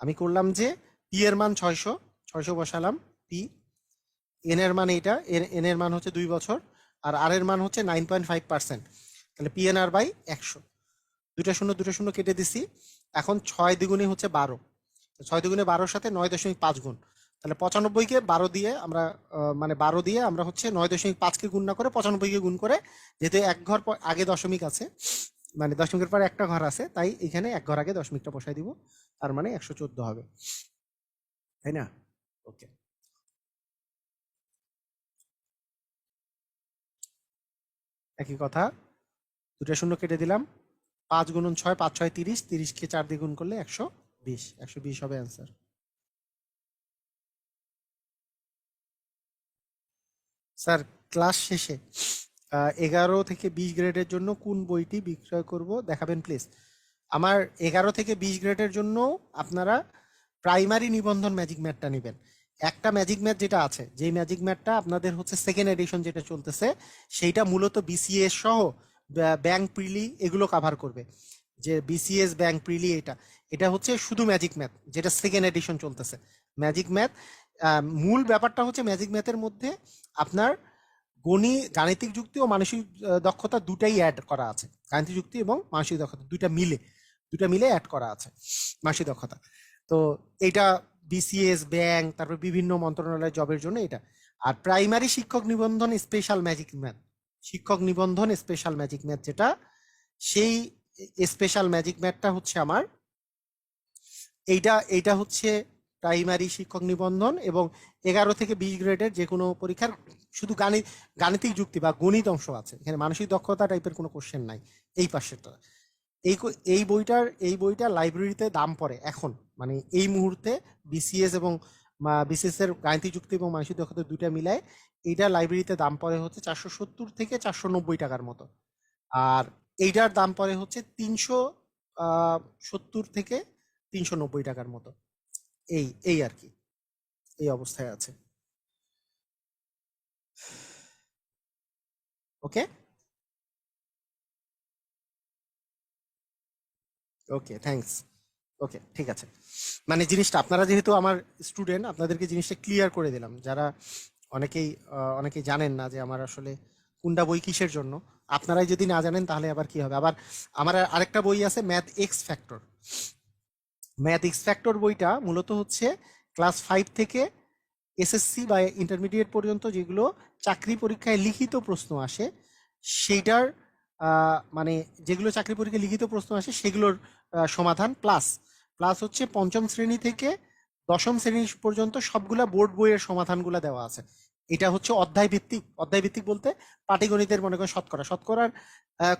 আমি করলাম যে পি এর মান 600, 600 বসালাম, পি এন এর মান এইটা, এন এর মান হচ্ছে 2 বছর, আর আর এর মান হচ্ছে 9.5%, তাহলে পি এন আর বাই 100, দুটো শূন্য কেটে দিছি। এখন 6 দ্বিগুণে হচ্ছে 12, 6 দ্বিগুণে 12-র সাথে 9.5 গুণ, তাহলে 95কে 12 দিয়ে আমরা মানে 12 দিয়ে আমরা হচ্ছে 9.5কে গুণ না করে 95কে গুণ করে, যেহেতু এক ঘর আগে দশমিক আছে, মানে দশমিকের পর একটা ঘর আছে, তাই এখানে এক ঘর আগে দশমিকটা বসাই দিব, তার মানে 114 হবে, তাই না? ওকে। একই কথা, দুটা শূন্য কেটে দিলাম, 5 × 6 5 × 6 30, 30কে 4 দিয়ে গুণ করলে 120, 120 হবে অ্যান্সার। স্যার ক্লাস শেষে 11 থেকে 20 গ্রেডের জন্য কোন বইটি বিক্রয় করব দেখাবেন প্লিজ। আমার 11 থেকে 20 গ্রেডের জন্য আপনারা প্রাইমারি নিবন্ধন ম্যাজিক ম্যাথটা নেবেন। একটা ম্যাজিক ম্যাথ যেটা আছে, যেই ম্যাজিক ম্যাথটা আপনাদের হচ্ছে সেকেন্ড এডিশন যেটা চলতেছে, সেইটা মূলত বিসিএস সহ ব্যাংক প্রিলি এগুলো কাভার করবে। যে বিসিএস ব্যাংক প্রিলি এটা এটা হচ্ছে শুধু ম্যাজিক ম্যাথ, যেটা সেকেন্ড এডিশন চলতেছে ম্যাজিক ম্যাথ। মূল ব্যাপারটা হচ্ছে ম্যাজিক ম্যাথের মধ্যে আপনার গাণিতিক যুক্তি ও মানসিক দক্ষতা দুটাই অ্যাড করা আছে। গাণিতিক যুক্তি এবং মানসিক দক্ষতা দুটা মিলে অ্যাড করা আছে মানসিক দক্ষতা। তো এটা বিসিএস ব্যাংক, তারপর বিভিন্ন মন্ত্রণালয়ের জবের জন্য এটা। আর প্রাইমারি শিক্ষক নিবন্ধন স্পেশাল ম্যাজিক ম্যাথ, শিক্ষক নিবন্ধন স্পেশাল ম্যাজিক ম্যাথ যেটা, সেই স্পেশাল ম্যাজিক ম্যাথটা হচ্ছে আমার এইটা হচ্ছে প্রাইমারি শিক্ষক নিবন্ধন। এবং 11 থেকে 20 গ্রেডের যে কোনো পরীক্ষার শুধু গাণিতিক যুক্তি বা গণিত অংশ আছে, এখানে মানসিক দক্ষতা টাইপের কোনো কোশ্চেন নাই এই পাশেরটা। এই বইটার লাইব্রেরিতে দাম পড়ে এখন, মানে এই মুহূর্তে বিসিএস এবং বিসিএস এর গাণিতিক যুক্তি এবং মানসিক দক্ষতা দুইটা মিলায় এইটা লাইব্রেরিতে দাম পড়ে হচ্ছে 470 থেকে 490 টাকার মতো। আর এইটার দাম পড়ে হচ্ছে 370 থেকে 390 টাকার মতো। এই এই আর কি, এই অবস্থায় আছে। ওকে ওকে, থ্যাঙ্কস। ওকে, ঠিক আছে। মানে জিনিসটা আপনারা যেহেতু আমার স্টুডেন্ট, আপনাদেরকে জিনিসটা ক্লিয়ার করে দিলাম। যারা অনেকেই জানেন না যে আমার আসলে কোনটা বই কিসের জন্য। আপনারাই যদি না জানেন তাহলে আবার কি হবে। আবার আমার আরেকটা বই আছে math x factor. Math x factor বইটা মূলত হচ্ছে ক্লাস 5 থেকে এসএসসি বা ইন্টারমিডিয়েট পর্যন্ত যেগুলো চাকরি পরীক্ষায় লিখিত প্রশ্ন আসে, সেইটার মানে যেগুলো চাকরি পরীক্ষায় লিখিত প্রশ্ন আসে সেগুলোর সমাধান, প্লাস প্লাস হচ্ছে পঞ্চম শ্রেণী থেকে দশম শ্রেণী পর্যন্ত সবগুলা বোর্ড বইয়ের সমাধানগুলো দেওয়া আছে। এটা হচ্ছে অধ্যায় ভিত্তিক। অধ্যায় ভিত্তিক বলতে পাটিগণিতের মনে করেন শতকরার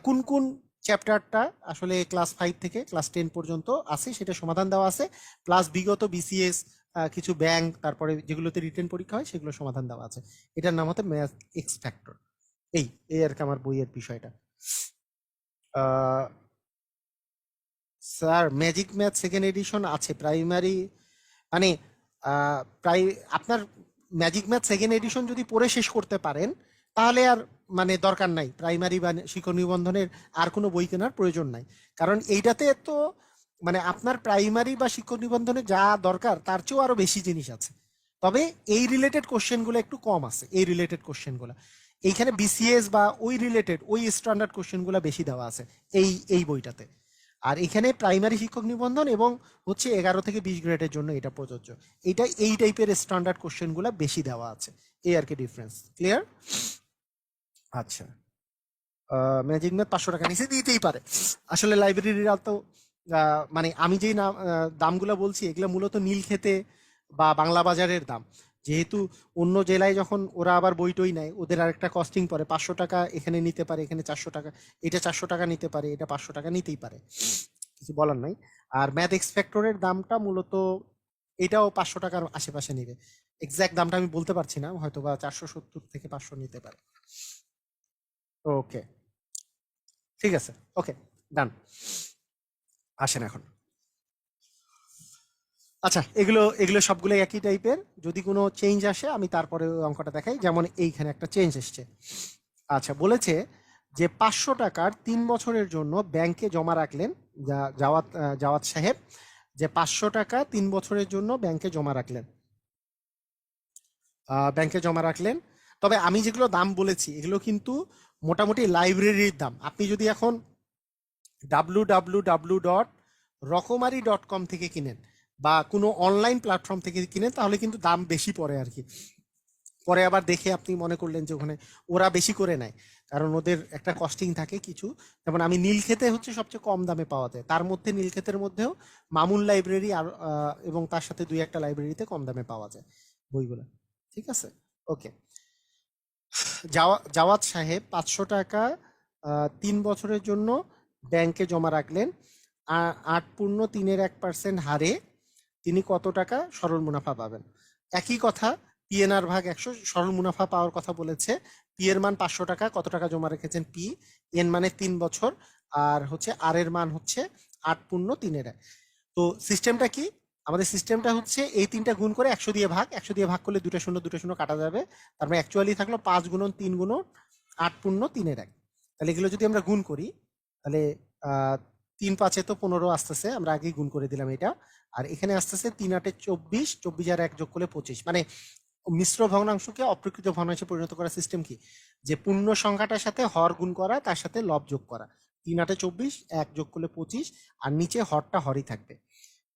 কোন কোন চ্যাপ্টারটা আসলে ক্লাস 5 থেকে ক্লাস 10 পর্যন্ত আছে সেটা সমাধান দেওয়া আছে, প্লাস বিগত বিসিএস কিছু ব্যাংক, তারপরে যেগুলোতে রিটেন পরীক্ষা হয় সেগুলো সমাধান দেওয়া আছে। এটার নাম হচ্ছে ম্যাথ এক্স ফ্যাক্টর। এই এই আর কি আমার বইয়ের বিষয়টা। Sir magic math second addition আছে প্রাইমারি, মানে প্রায় আপনার ম্যাজিক ম্যাথ সেকেন্ড এডিশন যদি পড়ে শেষ করতে পারেন তাহলে আর মানে দরকার নাই প্রাইমারি বা শিক্ষক নিবন্ধনের আর কোনো বই কেনার প্রয়োজন নাই। কারণ এইটাতে তো মানে আপনার প্রাইমারি বা শিক্ষক নিবন্ধনে যা দরকার তার চেয়েও আরো বেশি জিনিস আছে। তবে এই রিলেটেড কোশ্চেনগুলো একটু কম আছে, এই রিলেটেড কোশ্চেনগুলো এইখানে বিসিএস বা ওই রিলেটেড ওই স্ট্যান্ডার্ড কোশ্চেনগুলো বেশি দেওয়া আছে এই বইটাতে। আর এখানে প্রাইমারি শিক্ষক নিবন্ধন এবং হচ্ছে 11 থেকে 20 গ্রেডের জন্য এটা প্রযোজ্য। এটা এই টাইপের স্ট্যান্ডার্ড কোশ্চেনগুলো বেশি দেওয়া আছে, এই আর কি ডিফারেন্স। ক্লিয়ার? আচ্ছা, ম্যাজিক ম্যাথ 500 টাকা নিচে দিতেই পারে। আসলে লাইব্রেরিরা তো মানে আমি যেই দামগুলো বলছি এগুলো মূলত নীলক্ষেতে বা বাংলা বাজারের দাম। যেহেতু অন্য জেলায় যখন ওরা আবার বই টই নেয় ওদের আরেকটা কস্টিং পড়ে, 500 টাকা এখানে নিতে পারে, এখানে 400 টাকা, এটা 400 টাকা নিতে পারে, এটা 500 টাকা নিতেই পারে, কিছু বলার নাই। আর ম্যাথ এক্সপেক্টরের দামটা মূলত এটাও 500 টাকার আশেপাশে নিবে। এক্সাক্ট দামটা আমি বলতে পারছি না, হয়তো বা 470 থেকে 500 নিতে পারে। ওকে, ঠিক আছে, ওকে, ডান। আসেন এখন। আচ্ছা, এগুলো এগুলো সবগুলো একই টাইপের। যদি কোনো চেঞ্জ আসে আমি তারপরে ওই অঙ্কটা দেখাই। যেমন এইখানে একটা চেঞ্জ এসছে। আচ্ছা, বলেছে যে 500 টাকার 3 বছরের জন্য ব্যাংকে জমা রাখলেন। জাওয়াত সাহেব যে 500 টাকা 3 বছরের জন্য ব্যাংকে জমা রাখলেন। তবে আমি যেগুলো দাম বলেছি এগুলো কিন্তু মোটামুটি লাইব্রেরির দাম। আপনি যদি এখন www.রকমারি.com থেকে কিনেন বা কোনো অনলাইন প্ল্যাটফর্ম থেকে কিনেন তাহলে কিন্তু দাম বেশি পড়ে আর কি। পরে আবার দেখে আপনি মনে করলেন যে ওখানে ওরা বেশি করে নেয়, কারণ ওদের একটা কস্টিং থাকে কিছু। যেমন আমি নীলক্ষেতে হচ্ছে সবচেয়ে কম দামে পাওয়া যায়, তার মধ্যে নীলক্ষেতের মধ্যেও মামুন লাইব্রেরি আর এবং তার সাথে দুই একটা লাইব্রেরিতে কম দামে পাওয়া যায় বইগুলো। ঠিক আছে, ওকে। জাওয়াত সাহেব 500 টাকা 3 বছরের জন্য ব্যাংকে জমা রাখলেন 8.3% হারে, তিনি কত টাকা সরল মুনাফা পাবেন? একই কথা, পিএনআর ভাগ 100, সরল মুনাফা পাওয়ার কথা বলেছে। পি এর মান 500 টাকা, কত টাকা জমা রেখেছেন পি? এন মানে 3 বছর, আর হচ্ছে আর এর মান হচ্ছে 8.3। তো সিস্টেমটা কি? আমাদের সিস্টেমটা হচ্ছে এই তিনটা গুণ করে 100 দিয়ে ভাগ, 100 দিয়ে ভাগ করলে দুটো শূন্য কাটা যাবে, তার মানে অ্যাকচুয়ালি থাকলো 5 গুণন 3 গুণন 8.3। তাহলে এগুলো যদি আমরা গুণ করি তাহলে 3 5 তো 15 আসতেছে, আমরা আগেই গুণ করে দিলাম এটা। আর এখানে আসতেছে 3 8 24, 24 আর 1 যোগ করলে 25। মানে মিশ্র ভগ্নাংশকে অপ্রকৃত ভগ্নাংশে পরিণত করার সিস্টেম কি? যে পূর্ণ সংখ্যাটার সাথে হর গুণ করা, তার সাথে লব যোগ করা। 3 8 24, 1 যোগ করলে 25, আর নিচে হরটা হরই থাকবে।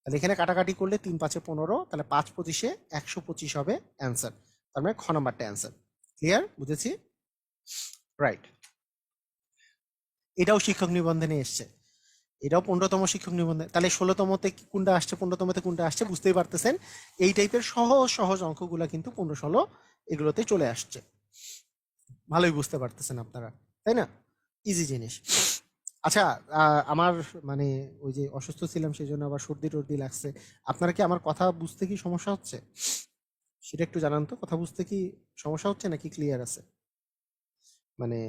তাহলে এখানে কাটাকাটি করলে 3 5 15, তাহলে 5 25 125 হবে অ্যান্সার। তার মানে খ নাম্বারটা অ্যান্সার। ক্লিয়ার? বুঝেছি? রাইট। এটাও শিক্ষক নিবন্ধনে এসছে, এটাও 15তম শিক্ষক নিবন্ধন। তাহলে 16তমতে কোনটা আসছে, 15তমতে কোনটা আসছে, বুঝতেই পারতেছেন। এই টাইপের সহজ সহজ অঙ্কগুলা কিন্তু 15 16 এগুলোতে চলে আসছে। ভালোই বুঝতে পারতেছেন আপনারা, তাই না? ইজি জিনিস। আচ্ছা, আমার মানে ওই যে অসুস্থ ছিলাম সেই জন্য আবার সর্দি টর্দি লাগছে। আপনারা কি আমার কথা বুঝতে কি সমস্যা হচ্ছে সেটা একটু জানান তো। কথা বুঝতে কি সমস্যা হচ্ছে নাকি ক্লিয়ার আছে? মানে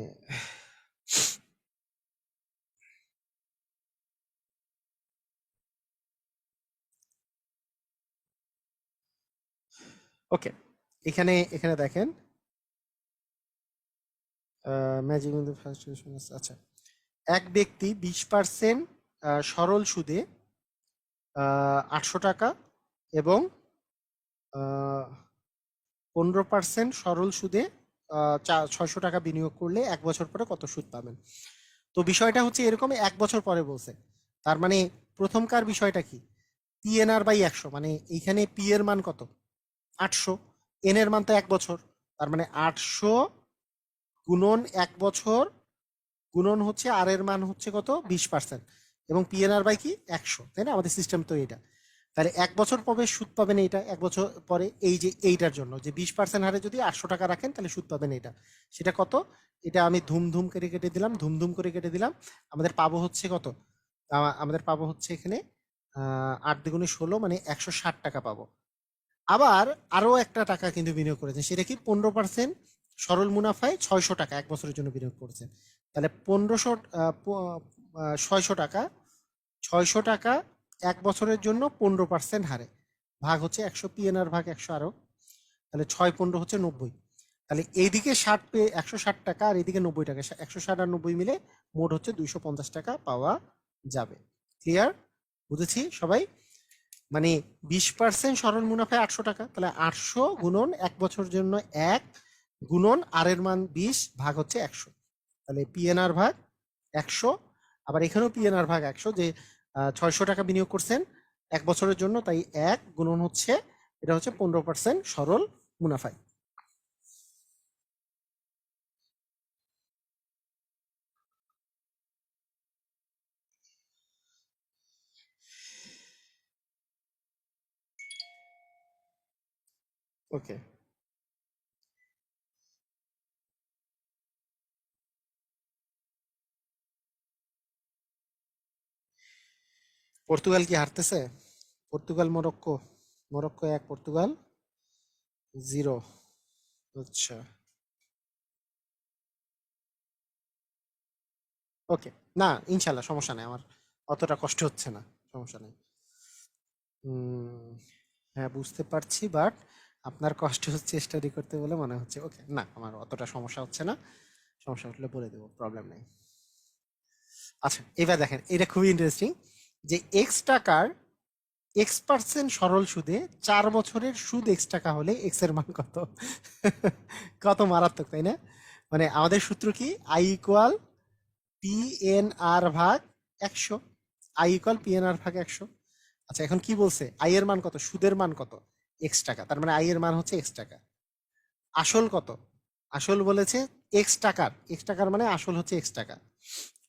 ওকে, এখানে এখানে দেখেন ম্যাজিক ফার্স্ট। আচ্ছা, এক ব্যক্তি 20% সরল সুদে 800 টাকা এবং 15% সরল সুদে 600 টাকা বিনিয়োগ করলে 1 বছর পরে কত সুদ পাবেন? তো বিষয়টা হচ্ছে এরকম, 1 বছর পরে বলছে। তার মানে প্রথমকার বিষয়টা কি? পিএনআর বাই 100, মানে এইখানে পি এর মান কত? 800, এন এর মান তো 1 বছর, তার মানে 800 গুণন 1 বছর গুণন হচ্ছে আর এর মান হচ্ছে কত? 20%, এবং পিএনআর বাই কি 100, তাই না? আমাদের সিস্টেম তো এটা। তাহলে 1 বছর পরে সুদ পাবেন এইটা, 1 বছর পরে এই যে এইটার জন্য যে 20% হারে যদি 800 টাকা রাখেন তাহলে সুদ পাবেন এটা। সেটা কত? এটা আমি ধুমধুম করে কেটে দিলাম, ধুমধুম করে কেটে দিলাম। আমাদের পাবো হচ্ছে কত? আমাদের পাবো হচ্ছে এখানে 8 দ্বিগুণে 16, মানে 160 টাকা পাবো। আবার আরো একটা টাকা কিন্তু বিনিয়োগ করেছেন, সেটা কি? 15% সরল মুনাফায় 600 টাকা 1 বছরের জন্য বিনিয়োগ করেছেন। তাহলে 600 টাকা, 600 টাকা 1 বছরের জন্য 15% হারে ভাগ হচ্ছে 100, পিএনআর ভাগ 100 আরো, তাহলে 6 15 হচ্ছে 90। তাহলে এইদিকে 60 পেয়ে 160 টাকা, আর এইদিকে 90 টাকা, 160 আর 90 মিলে মোট হচ্ছে 250 টাকা পাওয়া যাবে। ক্লিয়ার? বুঝেছি সবাই? মানে 20% সরল মুনাফায় 800 টাকা, তাহলে 800 গুণন 1 বছরের জন্য 1 গুণন আর এর মান 20 ভাগ হচ্ছে 100, তাহলে পিএনআর ভাগ 100। আবার এখানেও পিএনআর ভাগ 100, যে 600 টাকা বিনিয়োগ করছেন 1 বছরের জন্য, তাই 1 গুণন হচ্ছে, এটা হচ্ছে 15% সরল মুনাফায়। ওকে, পর্তুগাল কি হারতেছে? Portugal Morocco, Morocco 1, Portugal 0। আচ্ছা, ওকে। না, ইনশাল্লাহ সমস্যা নেই, আমার অতটা কষ্ট হচ্ছে না, সমস্যা নেই। হ্যাঁ, বুঝতে পারছি, বাট আপনার কষ্ট হচ্ছে স্টাডি করতে বলে মনে হচ্ছে। ওকে, না আমার অতটা সমস্যা হচ্ছে না, সমস্যা হলে বলে দেবো, প্রবলেম নেই। আচ্ছা, এবার দেখেন, এটা খুবই ইন্টারেস্টিং, যে এক্স টাকার X% সরল সুদে 4 বছরের সুদ X টাকা হলে X এর মান কত? কত মারাত্মক, তাই না? মানে আমাদের সূত্র কি? আই ইকুয়াল পি এন আর ভাগ 100, আই ইকুয়াল পি এন আর ভাগ 100। আচ্ছা, এখন কি বলছে? আই এর মান কত? সুদের মান কত? X টাকা, তার মানে আই এর মান হচ্ছে X টাকা। আসল কত? আসল বলেছে X টাকার মানে আসল হচ্ছে X টাকা।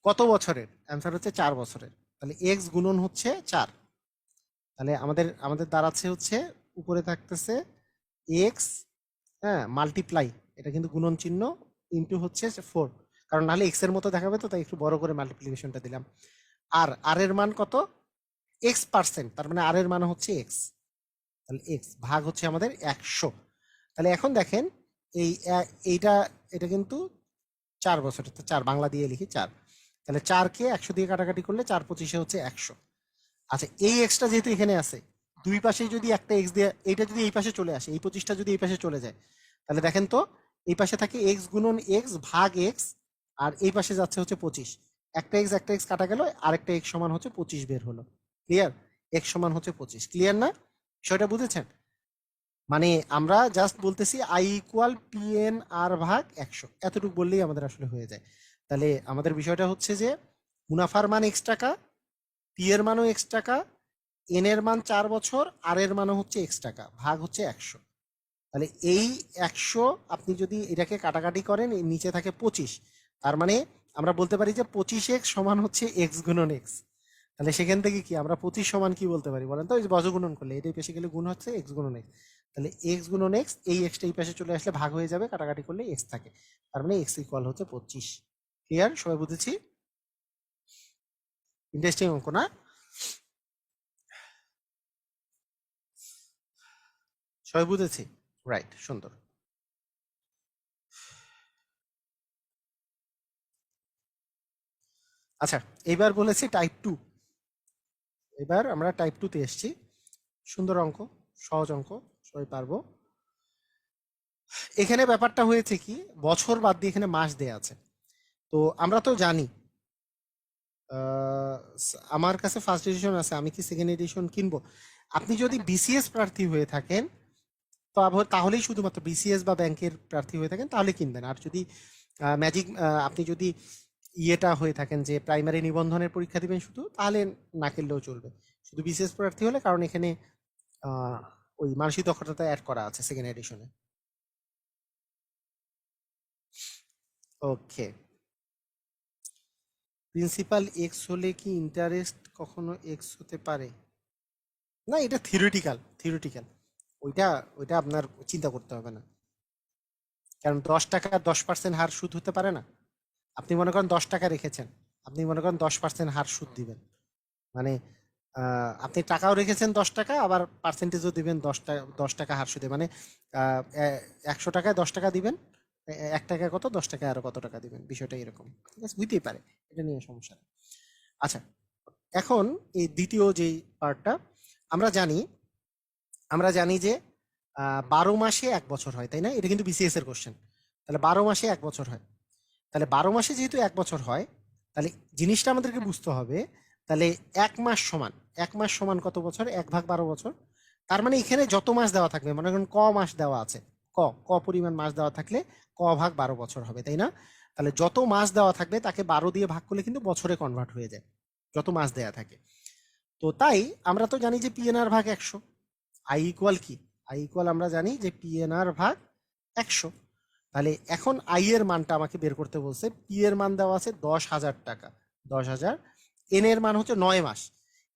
কত বছরের? অ্যান্সার হচ্ছে 4 বছরের। তাহলে X গুণন হচ্ছে 4, তাহলে আমাদের আমাদের দাঁড়াচ্ছে হচ্ছে উপরে থাকতেছে এক্স, হ্যাঁ, মাল্টিপ্লাই, এটা কিন্তু গুণন চিহ্ন, ইন্টু হচ্ছে 4, কারণ নাহলে এক্স এর মতো দেখাবে, তো তাই একটু বড় করে মাল্টিপ্লিকেশনটা দিলাম। আর এর মান কত? x%, তার মানে আর এর মান হচ্ছে এক্স, তাহলে এক্স ভাগ হচ্ছে আমাদের 100। তাহলে এখন দেখেন এইটা এটা কিন্তু 4 বছর, 4 বাংলা দিয়ে লিখি 4, তাহলে 4কে 100 দিয়ে কাটাকাটি করলে 4×25 হচ্ছে 100। আচ্ছা, এই এক্সটা যেহেতু এখানে আছে, দুই পাশেই যদি একটা এক্স দিয়ে, এইটা যদি এই পাশে চলে আসে, এই 25টা যদি এই পাশে চলে যায়, তাহলে দেখেন তো এই পাশে থাকে এক্স গুণন এক্স ভাগ এক্স, আর এই পাশে যাচ্ছে হচ্ছে 25। একটা এক্স কাটা গেল, আরেকটা এক্স সমান হচ্ছে 25 বের হলো। ক্লিয়ার? এক্স সমান হচ্ছে 25। ক্লিয়ার না? বিষয়টা বুঝেছেন? মানে আমরা জাস্ট বলতেছি I = PN/R ভাগ 100, এতটুকু বললেই আমাদের আসলে হয়ে যায়। তাহলে আমাদের বিষয়টা হচ্ছে যে মুনাফার মান x টাকা, পি এর মানও x টাকা, এন এর মান 4 বছর, আর এর মানও হচ্ছে x টাকা, ভাগ হচ্ছে 100। তাহলে এই 100 আপনি যদি এটাকে কাটাকাটি করেন, নিচে থাকে 25, তার মানে আমরা বলতে পারি যে 25x সমান হচ্ছে x গুণন x। তাহলে সেখান থেকে কি আমরা 25 সমান কি বলতে পারি বলেন তো? ওই যে বর্গগুণন করলে এটাই পেশে গেলে গুণ হচ্ছে x গুণন x। তাহলে x গুণন x, এই এক্সটা এই পাশে চলে আসলে ভাগ হয়ে যাবে, কাটাকাটি করলে x থাকে, তার মানে x = হচ্ছে 25। ক্লিয়ার? সবাই বুঝেছি? ইন্টারেস্টিং অঙ্ক না? সবাই বুঝেছি? রাইট, সুন্দর। আচ্ছা, এবার বলেছি টাইপ 2। এবার আমরা টাইপ 2 তে এসেছি। সুন্দর অঙ্ক, সহজ অঙ্ক, সবাই পারবো। এখানে ব্যাপারটা হয়েছে কি, বছর বাদ দিয়ে এখানে মাস দেয়া আছে। তো আমরা তো জানি আমার কাছে ফার্স্ট এডিশন আছে, আমি কি সেকেন্ড এডিশন কিনবো? আপনি যদি বিসিএস প্রার্থী হয়ে থাকেন তো তাহলেই শুধুমাত্র বিসিএস বা ব্যাংকের প্রার্থী হয়ে থাকেন তাহলে কিনবেন। আর যদি ম্যাজিক আপনি যদি ইয়েটা হয়ে থাকেন যে প্রাইমারি নিবন্ধনের পরীক্ষা দিবেন শুধু, তাহলে না কিনলেও চলবে, শুধু বিসিএস প্রার্থী হলে, কারণ এখানে ওই মানসিক দক্ষতা অ্যাড করা আছে সেকেন্ড এডিশনে। ওকে, প্রিন্সিপাল এক্স হলে কি ইন্টারেস্ট কখনো এক্স হতে পারে? না, এটা থিওরিটিক্যাল, ওইটা ওইটা আপনার চিন্তা করতে হবে না। কারণ 10 টাকা 10% হার সুদ হতে পারে না। আপনি মনে করেন 10 টাকা রেখেছেন, আপনি মনে করেন 10% হার সুদ দিবেন, মানে আপনি টাকাও রেখেছেন 10 টাকা, আবার পার্সেন্টেজও দিবেন 10 টাকা, 10 টাকা হার সুদে, মানে 100 টাকায় 10 টাকা দিবেন, 1 টাকায় কত, 10 টাকায় আরো কত টাকা দিবেন, বিষয়টা এরকম। ঠিক আছে, হইতেই পারে, এটা নিয়ে সমস্যা নেই। আচ্ছা, এখন এই দ্বিতীয় যেই পার্টটা, আমরা জানি আমরা জানি যে 12 মাসে 1 বছর হয়, তাই না? এটা কিন্তু বিসিএস এর কোশ্চেন। তাহলে 12 মাসে 1 বছর হয়, তাহলে 12 মাসে যেহেতু 1 বছর হয়, তাহলে জিনিসটা আমাদেরকে বুঝতে হবে, তাহলে 1 মাস সমান, 1 মাস সমান কত বছর? 1/12 বছর। তার মানে এখানে যত মাস দেওয়া থাকবে, মনে করেন ক মাস দেওয়া আছে, ক ক পরিমাণ মাস দেওয়া থাকলে ক/12 বছর হবে, তাই না? তাহলে যত মাস দেওয়া থাকবে তাকে 12 দিয়ে ভাগ করলে কিন্তু বছরে কনভার্ট হয়ে যায়, যত মাস দেওয়া থাকে। তো তাই আমরা তো জানি যে পিএনআর ভাগ 100। কি আমরা জানি যে পিএনআর ভাগ 100। তাহলে এখন এর মানটা আমাকে বের করতে বলছে। পি এর মান দেওয়া আছে 10,000 টাকা, 10,000। এন এর মান হচ্ছে 9 মাস।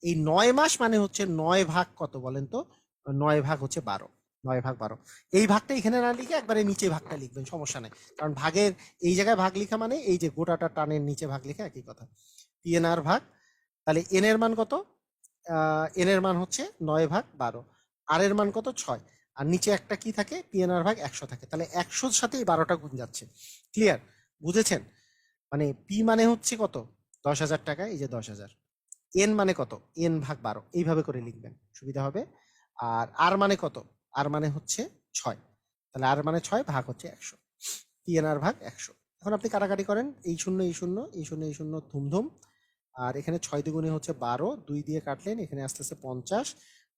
এই 9 মাস মানে হচ্ছে 9 ভাগ কত বলেন তো? 9 ভাগ হচ্ছে 12, 9/12। এই ভাগটা এখানে না লিখে একবারে নিচে ভাগটা লিখবেন, সমস্যা নেই, কারণ ভাগের এই জায়গায় ভাগ লিখা মানে এই যে গোটাটা টানের নিচে ভাগ লিখা একই কথা। পিএনআর ভাগ, তাহলে এন এর মান কত? এন এর মান হচ্ছে 9/12, আর এর মান কত? 6, আর নিচে একটা কি থাকে? পিএনআর ভাগ 100 থাকে, তাহলে 100-র সাথে এই 12টা গুণ যাচ্ছে। ক্লিয়ার? বুঝেছেন? মানে পি মানে হচ্ছে কত? 10,000 টাকা, এই যে 10,000। এন মানে কত? এন ভাগ 12, এইভাবে করে লিখবেন, সুবিধা হবে। আর আর মানে কত? আর মানে হচ্ছে 6, তাহলে আর মানে 6 ভাগ হচ্ছে 100, পিএনআর ভাগ 100। এখন আপনি কাটাকাটি করেন, এই শূন্য এই শূন্য, এই শূন্য এই শূন্য, ধুমধুম। আর এখানে 6 দ্বিগুণে হচ্ছে 12, 2 দিয়ে কাটলেন, এখানে আসতেছে 50,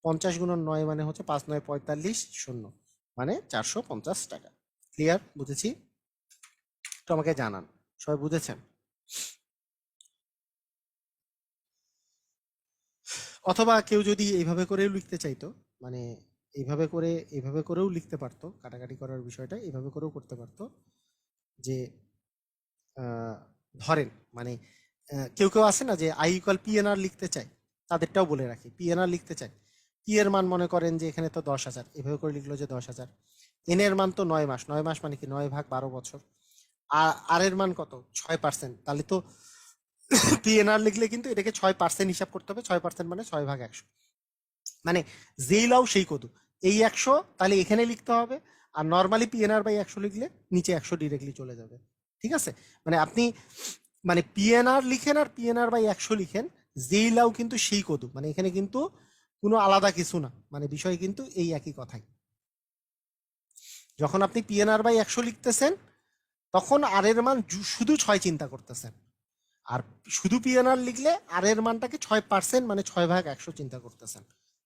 50 গুণন 9 মানে হচ্ছে 5×9 = 45, শূন্য, মানে 450 টাকা। ক্লিয়ার? বুঝেছি? তো আমাকে জানান, সবাই বুঝেছেন? অথবা কেউ যদি এইভাবে করেও লিখতে চাইতো, মানে এইভাবে করেও লিখতে পারতো, কাটাকাটি করার বিষয়টা এইভাবে করেও করতে পারতো, যে ধরেন মানে কেউ কেউ আছে না যে I = PNR লিখতে চায়, তাদেরটাও বলে রাখি। পিএনআর লিখতে চায়, পি এর মান মনে করেন যে এখানে তো 10,000, এভাবে করে লিখলো যে 10,000। এন এর মান তো 9 মাস, 9 মাস মানে কি 9/12 বছর। আর এর মান কত? 6%। তাহলে তো পিএনআর লিখলে কিন্তু এটাকে 6% হিসাব করতে হবে। 6% মানে 6/100, মানে যেই লাও সেই কদু। এই 100 তাহলে এখানে লিখতে হবে, আর নর্মালি পিএনআর/100 লিখলে নিচে 100 ডিরেক্টলি চলে যাবে। ঠিক আছে, মানে আপনি মানে পিএনআর লিখেন আর পিএনআর/100 লিখেন, যেই লাও কিন্তু সেই কদু, মানে এখানে কিন্তু কোনো আলাদা কিছু না, মানে বিষয় কিন্তু এই একই কথাই। যখন আপনি পিএনআর/100 লিখতেছেন তখন আর এর মান শুধু 6 চিন্তা করতেছেন, আর শুধু পিএনআর লিখলে আর এর মানটাকে 6% মানে 6/100 চিন্তা করতেছেন।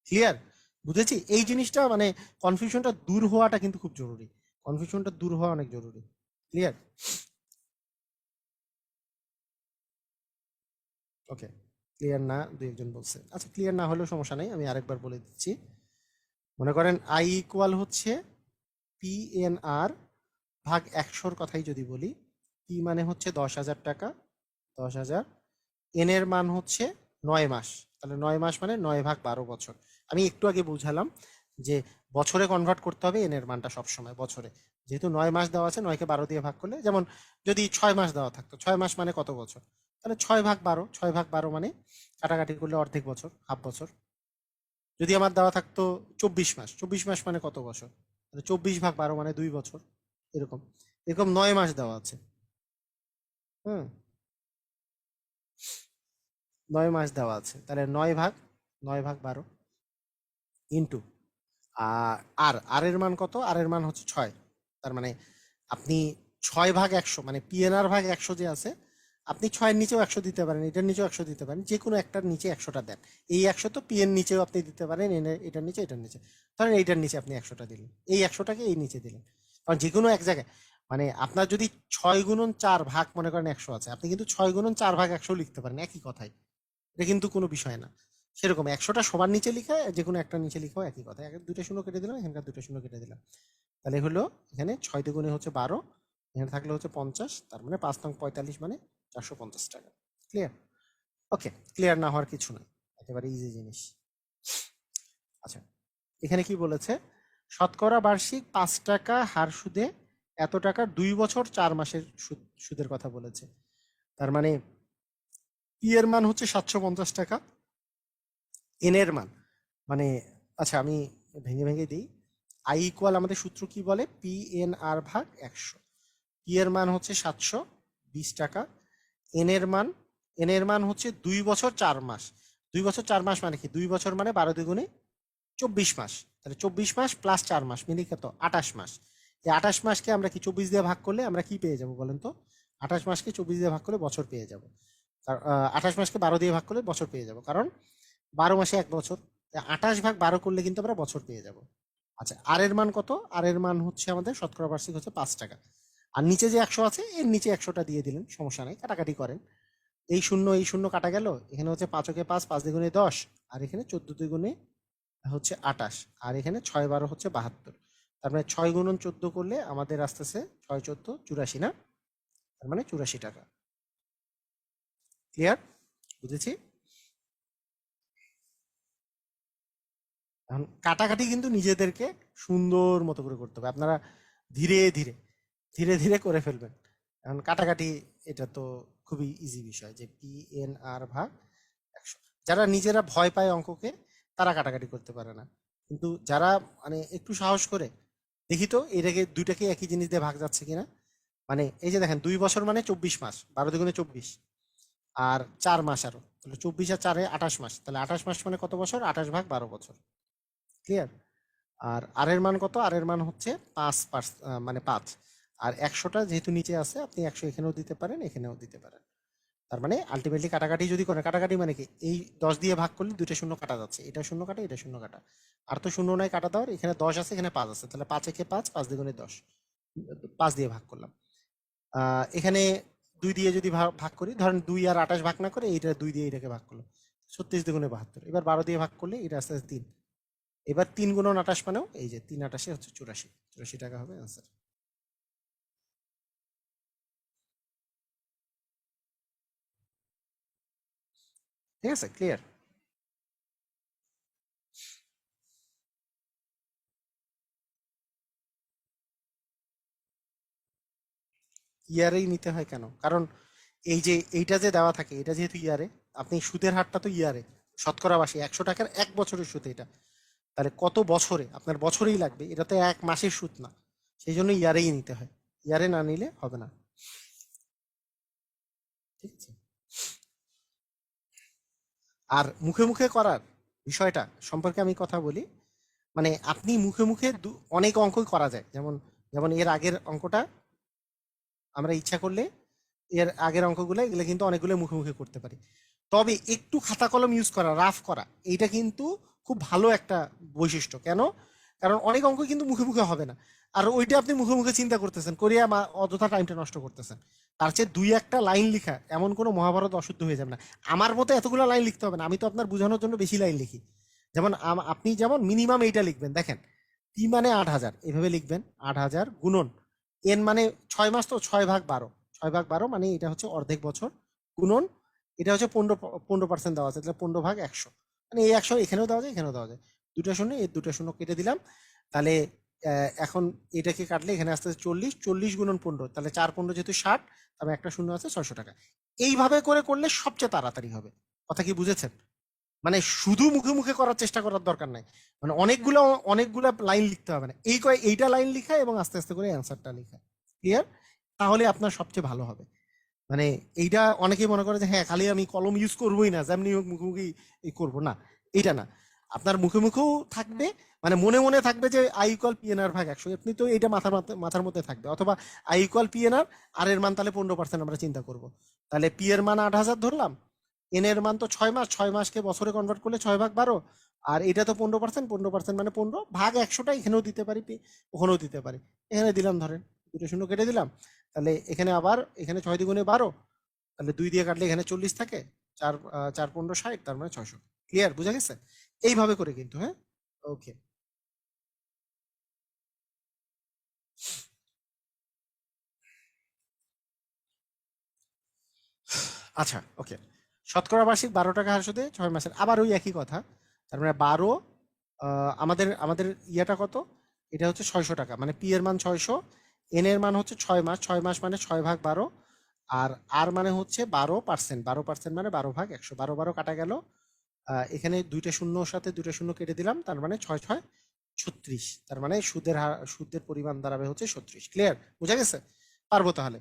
ক্লিয়ার? বুঝেছি? এই জিনিসটা মানে কনফিউশনটা দূর হওয়াটা কিন্তু খুব জরুরি, কনফিউশনটা দূর হওয়া অনেক জরুরি। ক্লিয়ার? ওকে, ক্লিয়ার না দুই একজন বলছে। আচ্ছা, ক্লিয়ার না হলেও সমস্যা নেই, আমি আরেকবার বলে দিচ্ছি। মনে করেন আই ইকুয়াল হচ্ছে পিএনআর ভাগ 100 কথাই যদি বলি, পি মানে হচ্ছে 10,000 টাকা, 10,000, এন এর মান হচ্ছে 9 মাস। তাহলে 9 মাস মানে 9/12 বছর। আমি একটু আগে বুঝালাম যে বছরে কনভার্ট করতে হবে এন এর মানটা সবসময় বছরে। যেহেতু 9 মাস দেওয়া আছে, 9কে 12 দিয়ে ভাগ করলে, যেমন যদি 6 মাস দেওয়া থাকতো, 6 মাস মানে কত বছর, তাহলে 6/12, 6/12 মানে কাটাকাটি করলে অর্ধেক বছর, হাফ বছর। যদি আমার দেওয়া থাকতো 24 মাস, 24 মাস মানে কত বছর, তাহলে 24/12 মানে 2 বছর। এরকম এরকম 9 মাস দেওয়া আছে। হুম, 9 মাস দেওয়া আছে, তাহলে 9/12 ইন্টু আর আর এর মান কত? আর এর মান হচ্ছে 6। তার মানে আপনি 6/100 মানে পিএনআর/100 যে আছে, আপনি 6-এর নিচেও 100 দিতে পারেন, এটার নিচেও 100 দিতে পারেন, যে কোনো একটার নিচে 100টা দেন। এই 100 তো পিএন নিচেও আপনি দিতে পারেন, এটার নিচে, এটার নিচে। ধরেন এইটার নিচে আপনি 100টা দিলেন, এই 100টাকে এই নিচে দিলেন। কারণ যে কোনো এক জায়গায়, মানে আপনার যদি 6 গুণন 4 ভাগ মনে করেন 100 আছে, আপনি কিন্তু 6 গুণন 4/100 লিখতে পারেন, একই কথাই। এটা কিন্তু কোনো বিষয় না। সেরকম 100টা সবার নিচে লিখা, যে কোনো একটা নিচে লিখাও একই কথা। দুইটা শূন্য কেটে দিলাম, এখানকার দুটো শূন্য কেটে দিলাম, তাহলে হলো এখানে 6 দুগুণে হচ্ছে 12, এখানে থাকলে হচ্ছে 50, তার মানে 5 নং 45 মানে 450 টাকা। ক্লিয়ার? ওকে, ক্লিয়ার না হওয়ার কিছু নাই, একেবারে ইজি জিনিস। আচ্ছা, এখানে কি বলেছে? শতকরা বার্ষিক 5 টাকা হার সুদে এত টাকা 2 বছর 4 মাসের সুদের কথা বলেছে। তার মানে পি এর মান হচ্ছে 750 টাকা, এন এর মান মানে, আচ্ছা আমি ভেঙে ভেঙে দিই। আই ইকুয়াল আমাদের সূত্র কি বলে? পি এন আর ভাগ 100। পি এর মান হচ্ছে 720 টাকা, এন এর মান এন এর মান হচ্ছে 2 বছর 4 মাস। 2 বছর 4 মাস মানে কি? 2 বছর মানে 12 দুগুণে 24 মাস। তাহলে 24 মাস প্লাস 4 মাস মিলে কত? 28 মাস। এই 28 মাসকে আমরা কি 24 দিয়ে ভাগ করলে আমরা কি পেয়ে যাবো বলেন তো? 28 মাসকে 24 দিয়ে ভাগ করলে বছর পেয়ে যাবো। 28 মাসকে 12 দিয়ে ভাগ করলে বছর পেয়ে যাবো, কারণ 12 মাসে 1 বছর। 28/12 করলে কিন্তু আমরা বছর পেয়ে যাব। আচ্ছা, আর এর মান কত? আর এর মান হচ্ছে আমাদের শতকরা বার্ষিক হচ্ছে 5 টাকা। আর নিচে যে 100 আছে, এর নিচে 100টা দিয়ে দিলেন, সমস্যা নাই, কাটাকাটি করেন। এই শূন্য কাটা গেল, এখানে হচ্ছে 5 × 5 5 দ্বিগুণে 10, আর এখানে 14 দুগুণে হচ্ছে 28, আর এখানে 6 × 12 হচ্ছে 72। তার মানে 6 × 14 করলে আমাদের আসতেছে 6×14 = 84 না? তার মানে 84 টাকা। ক্লিয়ার? বুঝেছি? এখন কাটাকাটি কিন্তু নিজেদেরকে সুন্দর মতো করে করতে হবে, আপনারা ধীরে ধীরে ধীরে ধীরে করে ফেলবেন। এখন কাটাকাটি এটা তো খুবই ইজি বিষয়, যে PNR/100। যারা নিজেরা ভয় পায় অঙ্ককে, তারা কাটাকাটি করতে পারে না, কিন্তু যারা মানে একটু সাহস করে, দেখি তো এটাকে দুইটাকে একই জিনিস দিয়ে ভাগ যাচ্ছে কিনা। মানে এই যে দেখেন, 2 বছর মানে 24 মাস, 12 দুগুণে 24, আর 4 মাস আরো, তাহলে 24 আর 4-এ 28 মাস, তাহলে 28 মাস মানে কত বছর? 28/12 বছর। ক্লিয়ার? আর আর এর মান কত? আর এর মান হচ্ছে 5, মানে 5। আর 100টা যেহেতু নিচে আছে, আপনি 100 এখানেও দিতে পারেন, এখানেও দিতে পারেন। তার মানে আলটিমেটলি কাটাকাটি যদি করেন, কাটাকাটি মানে কি? এই 10 দিয়ে ভাগ করলে দুইটা শূন্য কাটা যাচ্ছে, এটা শূন্য কাটা, এটা শূন্য কাটা। আর তো শূন্য নাই কাটা দেওয়ার, এখানে 10 আছে, এখানে 5 আছে, তাহলে 5 × 5 5 দ্বিগুণে 10, 5 দিয়ে ভাগ করলাম। এখানে 2 দিয়ে যদি ভাগ করি, ধরেন 2 আর 28 ভাগ না করে এইটা 2 দিয়ে এটাকে ভাগ করলাম, 36 দুগুণে 72। এবার 12 দিয়ে ভাগ করলে এটা আস্তে আস্তে 3। এবার 3 × 28 মানেও এই যে 3 × 28 হচ্ছে 84, 84 টাকা হবে অ্যান্সার। ঠিক আছে, ক্লিয়ার? ইয়ারেই নিতে হয় কেন? কারণ এই যে এইটা যে দেওয়া থাকে, এটা যেহেতু ইয়ারে, আপনি সুদের হারটা তো ইয়ারে, শতকরা 100 টাকার 1 বছরের সুদ এটা। তাহলে কত বছরে? আপনার বছরেই লাগবে, এটা তো 1 মাসের সুদ না। সেই জন্য ইয়ারেই নিতে হয়, ইয়ারে না নিলে হবে না। ঠিক আছে। আর মুখে মুখে করার বিষয়টা সম্পর্কে আমি কথা বলি। মানে আপনি মুখে মুখে অনেক অঙ্কই করা যায়। যেমন যেমন এর আগের অঙ্কটা আমরা ইচ্ছা করলে, এর আগের অঙ্কগুলো এগুলো কিন্তু অনেকগুলো মুখে মুখে করতে পারি। তবে একটু খাতা কলম ইউজ করা, রাফ করা, এইটা কিন্তু খুব ভালো একটা বৈশিষ্ট্য। কেন? কারণ অনেক অঙ্ক কিন্তু মুখে মুখে হবে না। আর ওইটা আপনি মুখে মুখে চিন্তা করতেছেন, করিয়া অযথা টাইমটা নষ্ট করতেছেন। তার চেয়ে দুই একটা লাইন লিখা, এমন কোনো মহাভারত অশুদ্ধ হয়ে যাবে না। আমার মতো এতগুলো লাইন লিখতে হবে না, আমি তো আপনার বোঝানোর জন্য বেশি লাইন লিখি। যেমন আপনি যেমন মিনিমাম এইটা লিখবেন, দেখেন, পি মানে 8,000, এভাবে লিখবেন। 8,000 গুণন এন মানে 6 মাস, তো 6/12, 6/12 মানে এটা হচ্ছে অর্ধেক বছর, গুণন এটা হচ্ছে 15% দেওয়া আছে, তাহলে 15/100, মানে এই 100 এখানেও দেওয়া যায়, এখানেও দেওয়া যায়। দুটা শূন্য, এই দুটা শূন্য কেটে দিলাম। তাহলে এখন এটাকে কাটলে এখানে আসতে 40, 40 গুণন 15, তাহলে 4 15 যেহেতু 60, তবে একটা শূন্য আছে, 600 টাকা। এইভাবে করে করলে সবচেয়ে তাড়াতাড়ি হবে। কথা কি বুঝেছেন? মানে শুধু মুখে মুখে করার চেষ্টা করার দরকার নাই। মানে অনেকগুলো অনেকগুলো লাইন লিখতে হবে না, এইটা লাইন লিখা এবং আস্তে আস্তে করে অ্যান্সারটা লিখা। ক্লিয়ার? তাহলে আপনার সবচেয়ে ভালো হবে। মানে এইটা অনেকেই মনে করে যে হ্যাঁ, খালি আমি কলম ইউজ করবোই না, যেমনি হোক মুখোমুখি করবো না, এইটা না। আপনার মুখে মুখেও থাকবে, মানে মনে মনে থাকবে যে I = PNR/100, আপনি তো এটা মাথার মধ্যে থাকবে। অথবা I = PNR, আর এর মান তাহলে 15% আমরা চিন্তা করব। তাহলে পি এর মান 8,000 ধরলাম, এন এর মান তো 6 মাস, 6 মাসকে বছরে কনভার্ট করলে 6/12, আর এটা তো 15%, 15% মানে 15/100টা এখানেও দিতে পারি, ওখানেও দিতে পারি। এখানে দিলাম, ধরেন দুটো শূন্য কেটে দিলাম। তাহলে এখানে আবার এখানে 6 × 2 = 12, তাহলে 2 দিয়ে কাটলে এখানে 40 থাকে, 4 4 15 60, তার মানে 600। ক্লিয়ার? বুঝা গেছে? এইভাবে করে কিন্তু, হ্যাঁ। ওকে, আচ্ছা, ওকে। শতকরা বার্ষিক 12 টাকা হার সুদে 6 মাসের, আবার ওই একই কথা। তার মানে 12, আমাদের আমাদের ইয়াটা কত? এটা হচ্ছে 600 টাকা, মানে পি এর মান 600, এন এর মান হচ্ছে 6 মাস, 6 মাস মানে 6/12, আর আর মানে হচ্ছে 12%, 12% মানে 12/100, 12 12 কাটা গেল। এখানে দুইটা শূন্যর সাথে দুইটা শূন্য কেটে দিলাম, তার মানে 6 6 36, তার মানে সুদের পরিমাণ দাঁড়াবে হচ্ছে 36। ক্লিয়ার? বুঝা গেছে? পারবো তাহলে?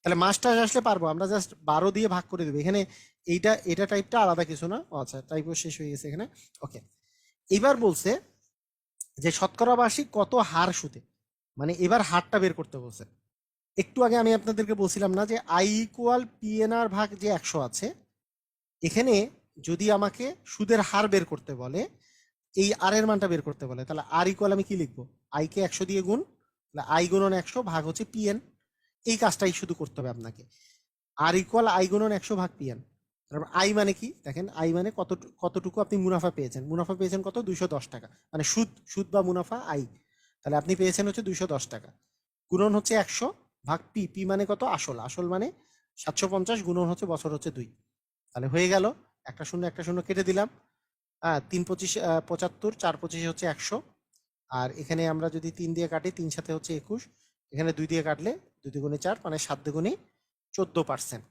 তাহলে মাসটা আসলে পারবো, আমরা জাস্ট 12 দিয়ে ভাগ করে দেবো এখানে। এটা টাইপটা আলাদা কিছু না। আচ্ছা, টাইপও শেষ হয়ে গেছে এখানে। ওকে, এবার বলছে যে শতকরা বার্ষিক কত হার সুদে, মানে এবার হারটা বের করতে বলছে। একটু আগে আমি আপনাদেরকে বলছিলাম না যে I = PNR/100 আছে, এখানে যদি আমাকে সুদের হার বের করতে বলে, এই আর এর মানটা বের করতে বলে, তাহলে আর ইকুয়াল আমি কি লিখবো? আই কে 100 দিয়ে গুণ, তাহলে I × 100 ভাগ হচ্ছে পিএন। এই কাজটাই শুধু করতে হবে আপনাকে। R = I × 100 ভাগ পিএন। তারপর আই মানে কি দেখেন, আই মানে কতটুকু আপনি মুনাফা পেয়েছেন। মুনাফা পেয়েছেন কত? 210 টাকা, মানে সুদ সুদ বা মুনাফা আই। তাহলে আপনি পেয়েছেন হচ্ছে 210 টাকা, গুণন হচ্ছে 100 ভাগ পি। পি মানে কত? আসল। আসল মানে 750, গুণন হচ্ছে বছর হচ্ছে 2। তাহলে হয়ে গেল, একটা শূন্য কেটে দিলাম। হ্যাঁ, 3 × 25 = 75, 4 × 25 হচ্ছে 100। আর এখানে আমরা যদি 3 দিয়ে কাটি, 3 সাথে হচ্ছে 21, এখানে 2 দিয়ে কাটলে 2 দুগুণে 4, মানে 7 দুগুণে 14%।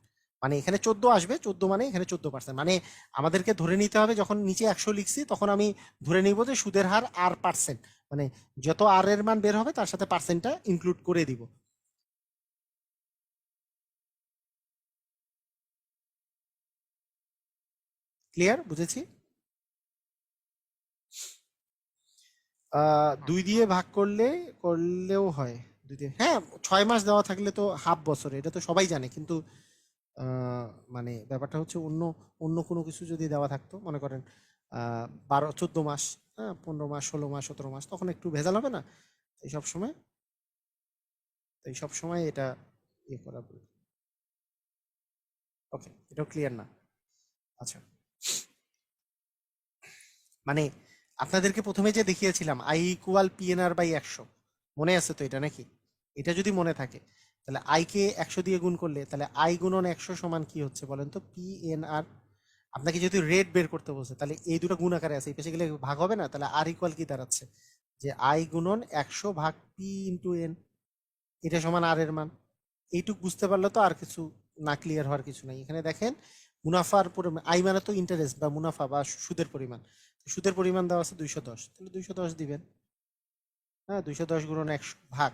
মানে এখানে 14 আসবে, 14 মানে এখানে 14%। মানে আমাদেরকে ধরে নিতে হবে, যখন নিচে 100 লিখছি তখন আমি ধরে নিব যে সুদের হার আর পার্সেন্ট, মানে যত আর এর মান বের হবে তার সাথে পার্সেন্টটা ইনক্লুড করে দিব। ক্লিয়ার? বুঝেছি? 2 দিয়ে ভাগ করলেও হয়। 2 দিয়ে, হ্যাঁ, 6 মাস দেওয়া থাকলে তো হাফ বছরে, এটা তো সবাই জানে। কিন্তু আহ, মানে ব্যাপারটা হচ্ছে অন্য অন্য কোনো কিছু যদি দেওয়া থাকতো, মনে করেন 12 14 মাস, হ্যাঁ, 15 মাস, 16 মাস, 17 মাস, তখন একটু ভেজাল হবে না? এই সব সময়, এটা ইয়ে করা। ওকে, এটাও ক্লিয়ার না? আচ্ছা, মানে আপনাদেরকে প্রথমে যে দেখিয়েছিলাম I = PNR/100, মনে আছে তো এটা নাকি? এটা যদি মনে থাকে, তাহলে আই কে 100 দিয়ে গুণ করলে, তাহলে I × 100 সমান কি হচ্ছে বলেন তো? PNR। আপনাকে যদি রেট বের করতে বলছে, তাহলে এই দুটো গুণ আকারে আছে, এই পাশে গেলে ভাগ হবে না? তাহলে আর ইকুয়াল কি দাঁড়াচ্ছে? যে I × 100 ভাগ P × N, এটা সমান আর এর মান। এইটুক বুঝতে পারলে তো আর কিছু না ক্লিয়ার হওয়ার কিছু নাই। এখানে দেখেন মুনাফার পরিমাণ, আই মানে তো ইন্টারেস্ট বা মুনাফা বা সুদের পরিমাণ। সুদের পরিমাণ দেওয়া আছে 210, তাহলে 210 দিবেন। হ্যাঁ, 210 গুণন 100 ভাগ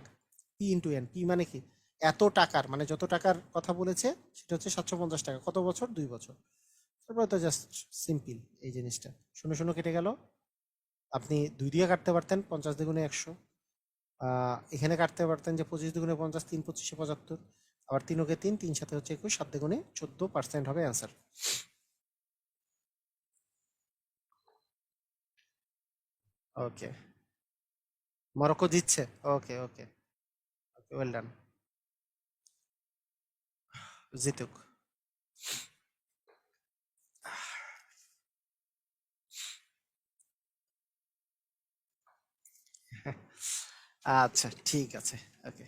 পি ইন্টু এন। পি মানে কি? এত টাকার, মানে যত টাকার কথা বলেছে সেটা হচ্ছে 750 টাকা। কত বছর? 2 বছর। তারপরে তো জাস্ট সিম্পল এই জিনিসটা। শূন্য শূন্য কেটে গেল। আপনি 2 দিয়ে কাটতে পারতেন, 50 দ্বিগুণে 100। এখানে কাটতে পারতেন যে 25 দুগুণে 50, 3 25 75। আবার 3 ওকে 3, 3 সাথে হচ্ছে 21, 7 দুগুণে 14% হবে অ্যান্সার। ওকে, মরক্কো জিতছে। ওকে ওকে ওকে, ওয়েল ডান। জিতুক। আচ্ছা ঠিক আছে। ওকে,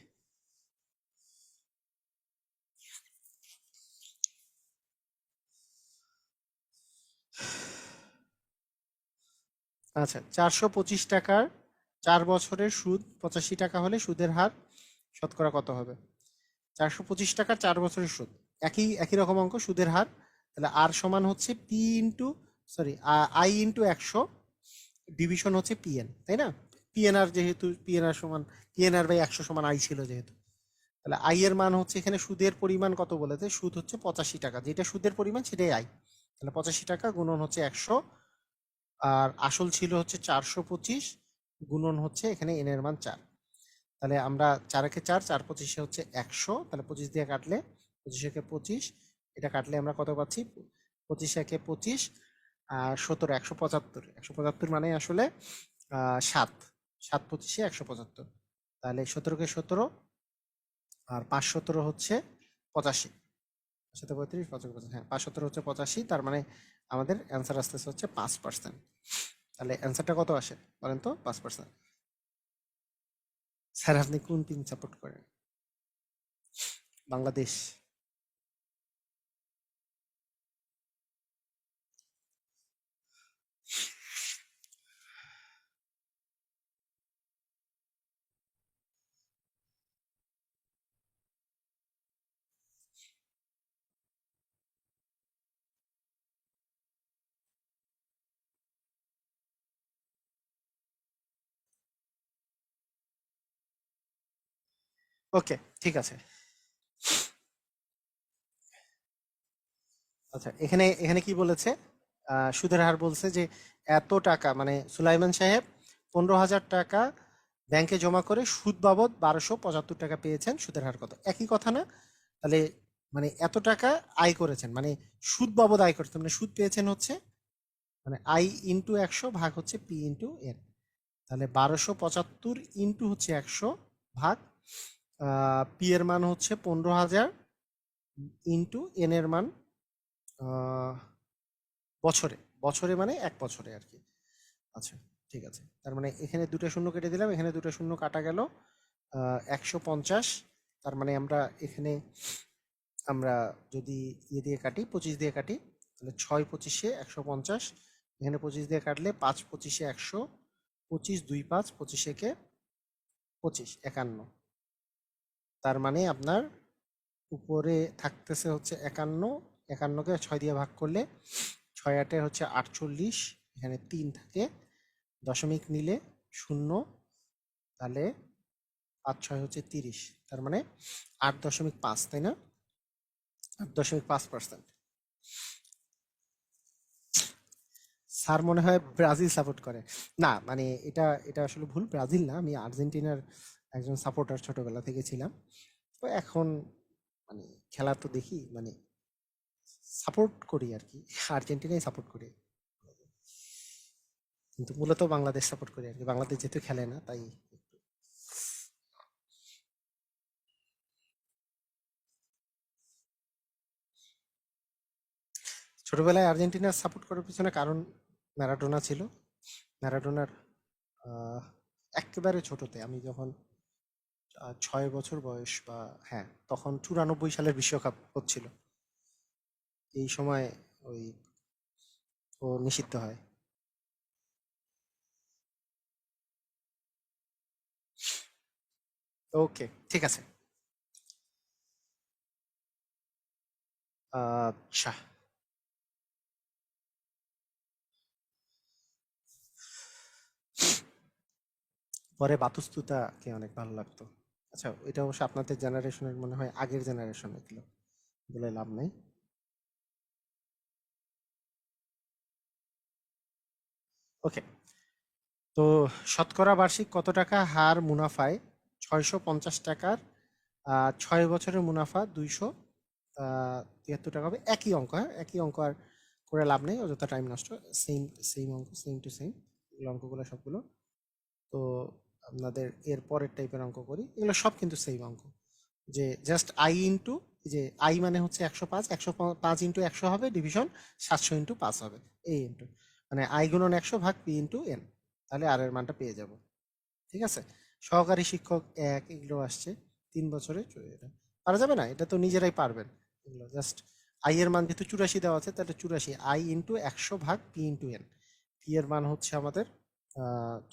আচ্ছা 425 টাকার 4 বছরের সুদ 85 টাকা হলে সুদের হার শতকরা কত হবে? 425 টাকার 4 বছরের সুদ, একই একই রকম অঙ্ক, সুদের হার। তাহলে আর সমান হচ্ছে P into, sorry, I into 100, division হচ্ছে পিএন, তাই না? পিএনআর, যেহেতু পিএনআর সমান, পিএনআর বাই 100 সমান আই ছিল যেহেতু, তাহলে আই এর মান হচ্ছে, এখানে সুদের পরিমাণ কত বলেছে? সুদ হচ্ছে 85 টাকা, যেটা সুদের পরিমাণ সেটাই আই। তাহলে 85 টাকা গুণন হচ্ছে 100, আর আসল ছিল হচ্ছে 425, গুণন হচ্ছে এখানে এন এর মান 4। তাহলে আমরা 4 একে 4, 4 25 হচ্ছে 100, তাহলে 25 দিয়ে কাটলে, 25 একে 25, এটা কাটলে আমরা কত পাচ্ছি? 25 একে 25 আর 17, 175। 175 মানে আসলে 7, 7 25-এ 175। তাহলে 17কে 17 আর 5 17 হচ্ছে 85। 735, 55, হ্যাঁ 5 17 হচ্ছে 85। তার মানে আমাদের অ্যান্সার আসতেছে হচ্ছে 5%। তাহলে অ্যান্সারটা কত আসে বলেন তো? 5%। স্যার আপনি কোন টিম সাপোর্ট করেন? বাংলাদেশ। ওকে, ঠিক আছে। আচ্ছা, এখানে এখানে কি বলেছে? সুদের হার বলছে যে এত টাকা, মানে সুলাইমান সাহেব 15,000 টাকা ব্যাংকে জমা করে সুদ বাবদ 1275 টাকা পেয়েছেন, সুদের হার কত? একই কথা না? তাহলে মানে এত টাকা আয় করেছেন, মানে সুদ বাবদ আয় করেছেন, মানে সুদ পেয়েছেন হচ্ছে, মানে আই ইন্টু 100 ভাগ হচ্ছে পি ইন্টু এন। তাহলে 1275 ইন্টু হচ্ছে 100 ভাগ পি এর মান হচ্ছে 15,000 ইন্টু এন এর মান বছরে, বছরে মানে 1 বছরে আর কি। আচ্ছা ঠিক আছে, তার মানে এখানে 2টা শূন্য কেটে দিলাম, এখানে 2টা শূন্য কাটা গেল, 150। তার মানে আমরা এখানে, আমরা যদি ইয়ে দিয়ে কাটি, 25 দিয়ে কাটি, তাহলে 6 25-এ 150, এখানে 25 দিয়ে কাটলে 5 25-এ 100, 25 2 5, 25 একে 25, 51। তার মানে আপনার উপরে থাকতেছে হচ্ছে 51, 51কে 6 দিয়ে ভাগ করলে 6 8-এ হচ্ছে 48, এখানে 3 থাকে, দশমিক নিলে 0, তাহলে 5 6 হচ্ছে 30, তার মানে 8.5, তাই না? 8.5%। স্যার মনে হয় ব্রাজিল সাপোর্ট করে। না মানে এটা এটা আসলে ভুল, ব্রাজিল না, আমি আর্জেন্টিনার একজন সাপোর্টার ছোটবেলা থেকে ছিলাম। তো এখন মানে খেলা তো দেখি, মানে সাপোর্ট করি আর কি, আর্জেন্টিনাই সাপোর্ট করি, কিন্তু মূলত বাংলাদেশ সাপোর্ট করি আর কি, বাংলাদেশ যেহেতু খেলে না তাই। ছোটবেলায় আর্জেন্টিনার সাপোর্ট করার পিছনে কারণ ম্যারাডোনা ছিল। ম্যারাডোনার আহ, একেবারে ছোটতে, আমি যখন 6 বছর বয়স বা, হ্যাঁ তখন 94 সালের বিশ্বকাপ হচ্ছিল, এই সময় ওই ও নিষিদ্ধ হয়। ওকে ঠিক আছে। আচ্ছা, পরে বাতুস্তুতা কে অনেক ভালো লাগতো। আচ্ছা, এটা অবশ্য আপনাদের জেনারেশনের মনে হয় আগের জেনারেশন এগুলো, বলে লাভ নেই। ওকে, তো শতকরা বার্ষিক কত টাকা হার মুনাফায় 650 টাকার 6 বছরের মুনাফা 273 টাকা হবে। একই অঙ্ক, হ্যাঁ একই অঙ্ক, আর করে লাভ নেই, অযথা টাইম নষ্ট। সেম সেম অঙ্ক, সেম টু সেম এগুলো, অঙ্কগুলো সবগুলো। তো আপনাদের এর পরের টাইপের অঙ্ক করি, এগুলো সব কিন্তু সেম অঙ্ক, যে জাস্ট আই ইন্টু, যে আই মানে হচ্ছে 105, 105 ইন্টু 100 হবে ডিভিশন 700 ইন্টু 5 হবে, এই ইন্টু মানে আই গুণন 100 ভাগ পি ইন্টু এন, তাহলে আর এর মানটা পেয়ে যাব। ঠিক আছে, সহকারী শিক্ষক এক, এগুলো আসছে 3 বছরে এটা পারা যাবে না, এটা তো নিজেরাই পারবেন। এগুলো জাস্ট আই এর মান যেহেতু 84 দেওয়া আছে, তাহলে 84 আই ইন্টু 100 ভাগ পি ইন্টু এন। পি এর মান হচ্ছে আমাদের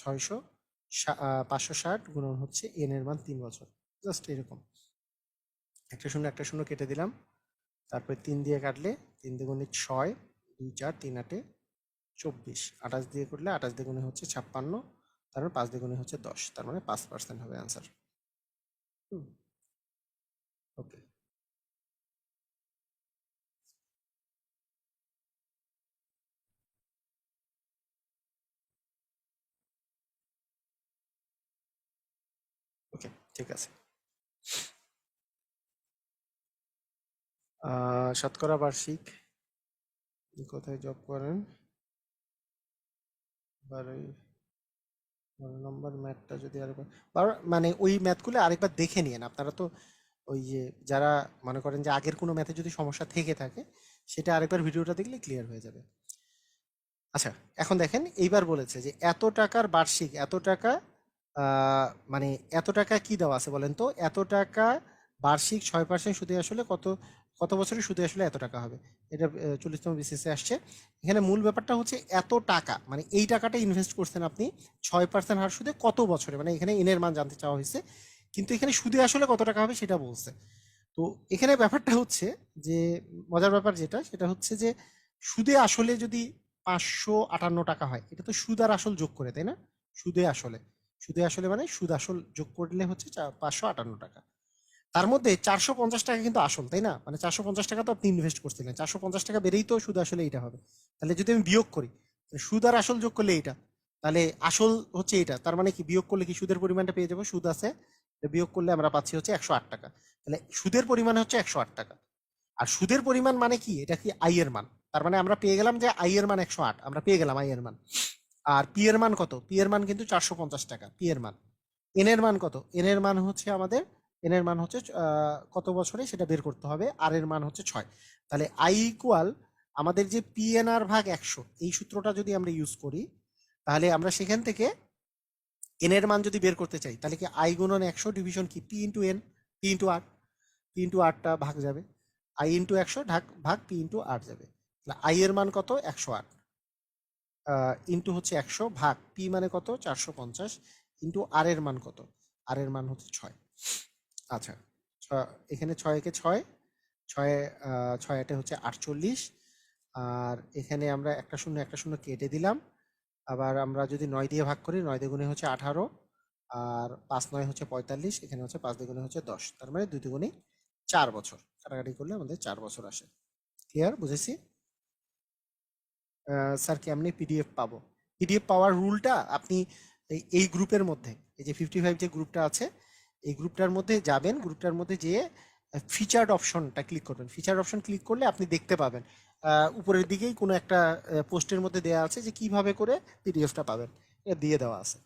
600, 560 গুণন হচ্ছে এন এর মান 3 বছর, জাস্ট এরকম। একটা শূন্য কেটে দিলাম, তারপরে 3 দিয়ে কাটলে 3 দুগুণে 6, 2 4, 3 8 24, 28 দিয়ে করলে 28 দ্বিগুণে হচ্ছে 56, তারপর 5 দ্বিগুণে হচ্ছে 10, তার মানে 5% হবে অ্যান্সার। ওকে, ওকে, ঠিক আছে। শতকরা বার্ষিক, কোথায় জব করেন, 12 নম্বর ম্যাথটা যদি আরেকবার, মানে ওই ম্যাথগুলো আরেকবার দেখে নিন আপনারা। তো ওই যে যারা মনে করেন যে আগের কোনো ম্যাথে যদি সমস্যা থেকে থাকে, সেটা আরেকবার ভিডিওটা দেখলে ক্লিয়ার হয়ে যাবে। আচ্ছা, এখন দেখেন, এইবার বলেছে যে এত টাকার বার্ষিক এত টাকা, মানে এত টাকা কি দেওয়া আছে বলেন তো, এত টাকা বার্ষিক 6% সুদে আসলে কত, কত বছরে সুদে আসলে এত টাকা হবে। এটা 40তম বিসিএসে আসছে। এখানে মূল ব্যাপারটা হচ্ছে এত টাকা, মানে এই টাকাটা ইনভেস্ট করছেন আপনি 6% হার সুদে কত বছরে, মানে এখানে এনের মান জানতে চাওয়া হয়েছে, কিন্তু এখানে সুদে আসলে কত টাকা হবে সেটা বলছে। তো এখানে ব্যাপারটা হচ্ছে যে, মজার ব্যাপার যেটা, সেটা হচ্ছে যে সুদে আসলে যদি 558 টাকা হয়, এটা তো সুদ আর আসল যোগ করে, তাই না? সুদে আসলে, সুদে আসলে মানে সুদ আসল যোগ করলে হচ্ছে 558 টাকা। তার মধ্যে 450 টাকা কিন্তু আসল, তাই না? মানে 450 টাকা তো আপনি ইনভেস্ট করছিলেন, 450 টাকা বেড়েই তো সুদ আসলে এইটা হবে। তাহলে যদি আমি বিয়োগ করি, সুদ আর আসল যোগ করলে এইটা, তাহলে আসল হচ্ছে এটা, তার মানে কি বিয়োগ করলে কি সুদের পরিমাণটা পেয়ে যাবো, সুদ আছে, বিয়োগ করলে আমরা পাচ্ছি হচ্ছে 108 টাকা। তাহলে সুদের পরিমাণ হচ্ছে 108 টাকা। আর সুদের পরিমাণ মানে কি, এটা কি আই এর মান, তার মানে আমরা পেয়ে গেলাম যে আই এর মান 108, আমরা পেয়ে গেলাম আই এর মান। আর পি এর মান কত, পি এর মান কিন্তু 450 টাকা পি এর মান। এন এর মান কত, এন এর মান হচ্ছে আমাদের, এন এর মান হচ্ছে কত বছরে সেটা বের করতে হবে, আর এর মান হচ্ছে 6। তাহলে আই ইকুয়াল আমাদের যে পি এন আর ভাগ 100, এই সূত্রটা যদি আমরা ইউজ করি, তাহলে আমরা সেখান থেকে এন এর মান যদি বের করতে চাই, তাহলে কি আই গুণন 100 ডিভিশন কি P into N, P into R, P into আরটা ভাগ যাবে, আই ইন্টু 100 ভাগ পি ইন্টু আর যাবে। আই এর মান কত, 108, ইন্টু হচ্ছে 100 ভাগ পি মানে কত 450, ইন্টু আর এর মান কত, আর এর মান হচ্ছে 6। আচ্ছা, এখানে 6 একে 6, 6 6 আটে হচ্ছে 48, আর এখানে আমরা একটা শূন্য কেটে দিলাম। আবার আমরা যদি 9 দিয়ে ভাগ করি, 9 দ্বিগুণে হচ্ছে 18, আর 5 9 হচ্ছে 45, এখানে হচ্ছে 5 দ্বিগুণে হচ্ছে 10, তার মানে 2 দ্বিগুণে 4 বছর, কাটাকাটি করলে আমাদের 4 বছর আসে। ক্লিয়ার, বুঝেছি? স্যার কেমনি পিডিএফ পাবো? পিডিএফ পাওয়ার রুলটা আপনি এই গ্রুপের মধ্যে, এই যে 55 যে গ্রুপটা আছে, এই গ্রুপটার মধ্যে যাবেন, গ্রুপটার মধ্যে যেয়ে ফিচার্ড অপশনটা ক্লিক করবেন। ফিচার্ড অপশন ক্লিক করলে আপনি দেখতে পাবেন উপরের দিকেই কোনো একটা পোস্টের মধ্যে দেওয়া আছে যে কিভাবে করে পিডিএফটা পাবেন, এটা দিয়ে দেওয়া আছে।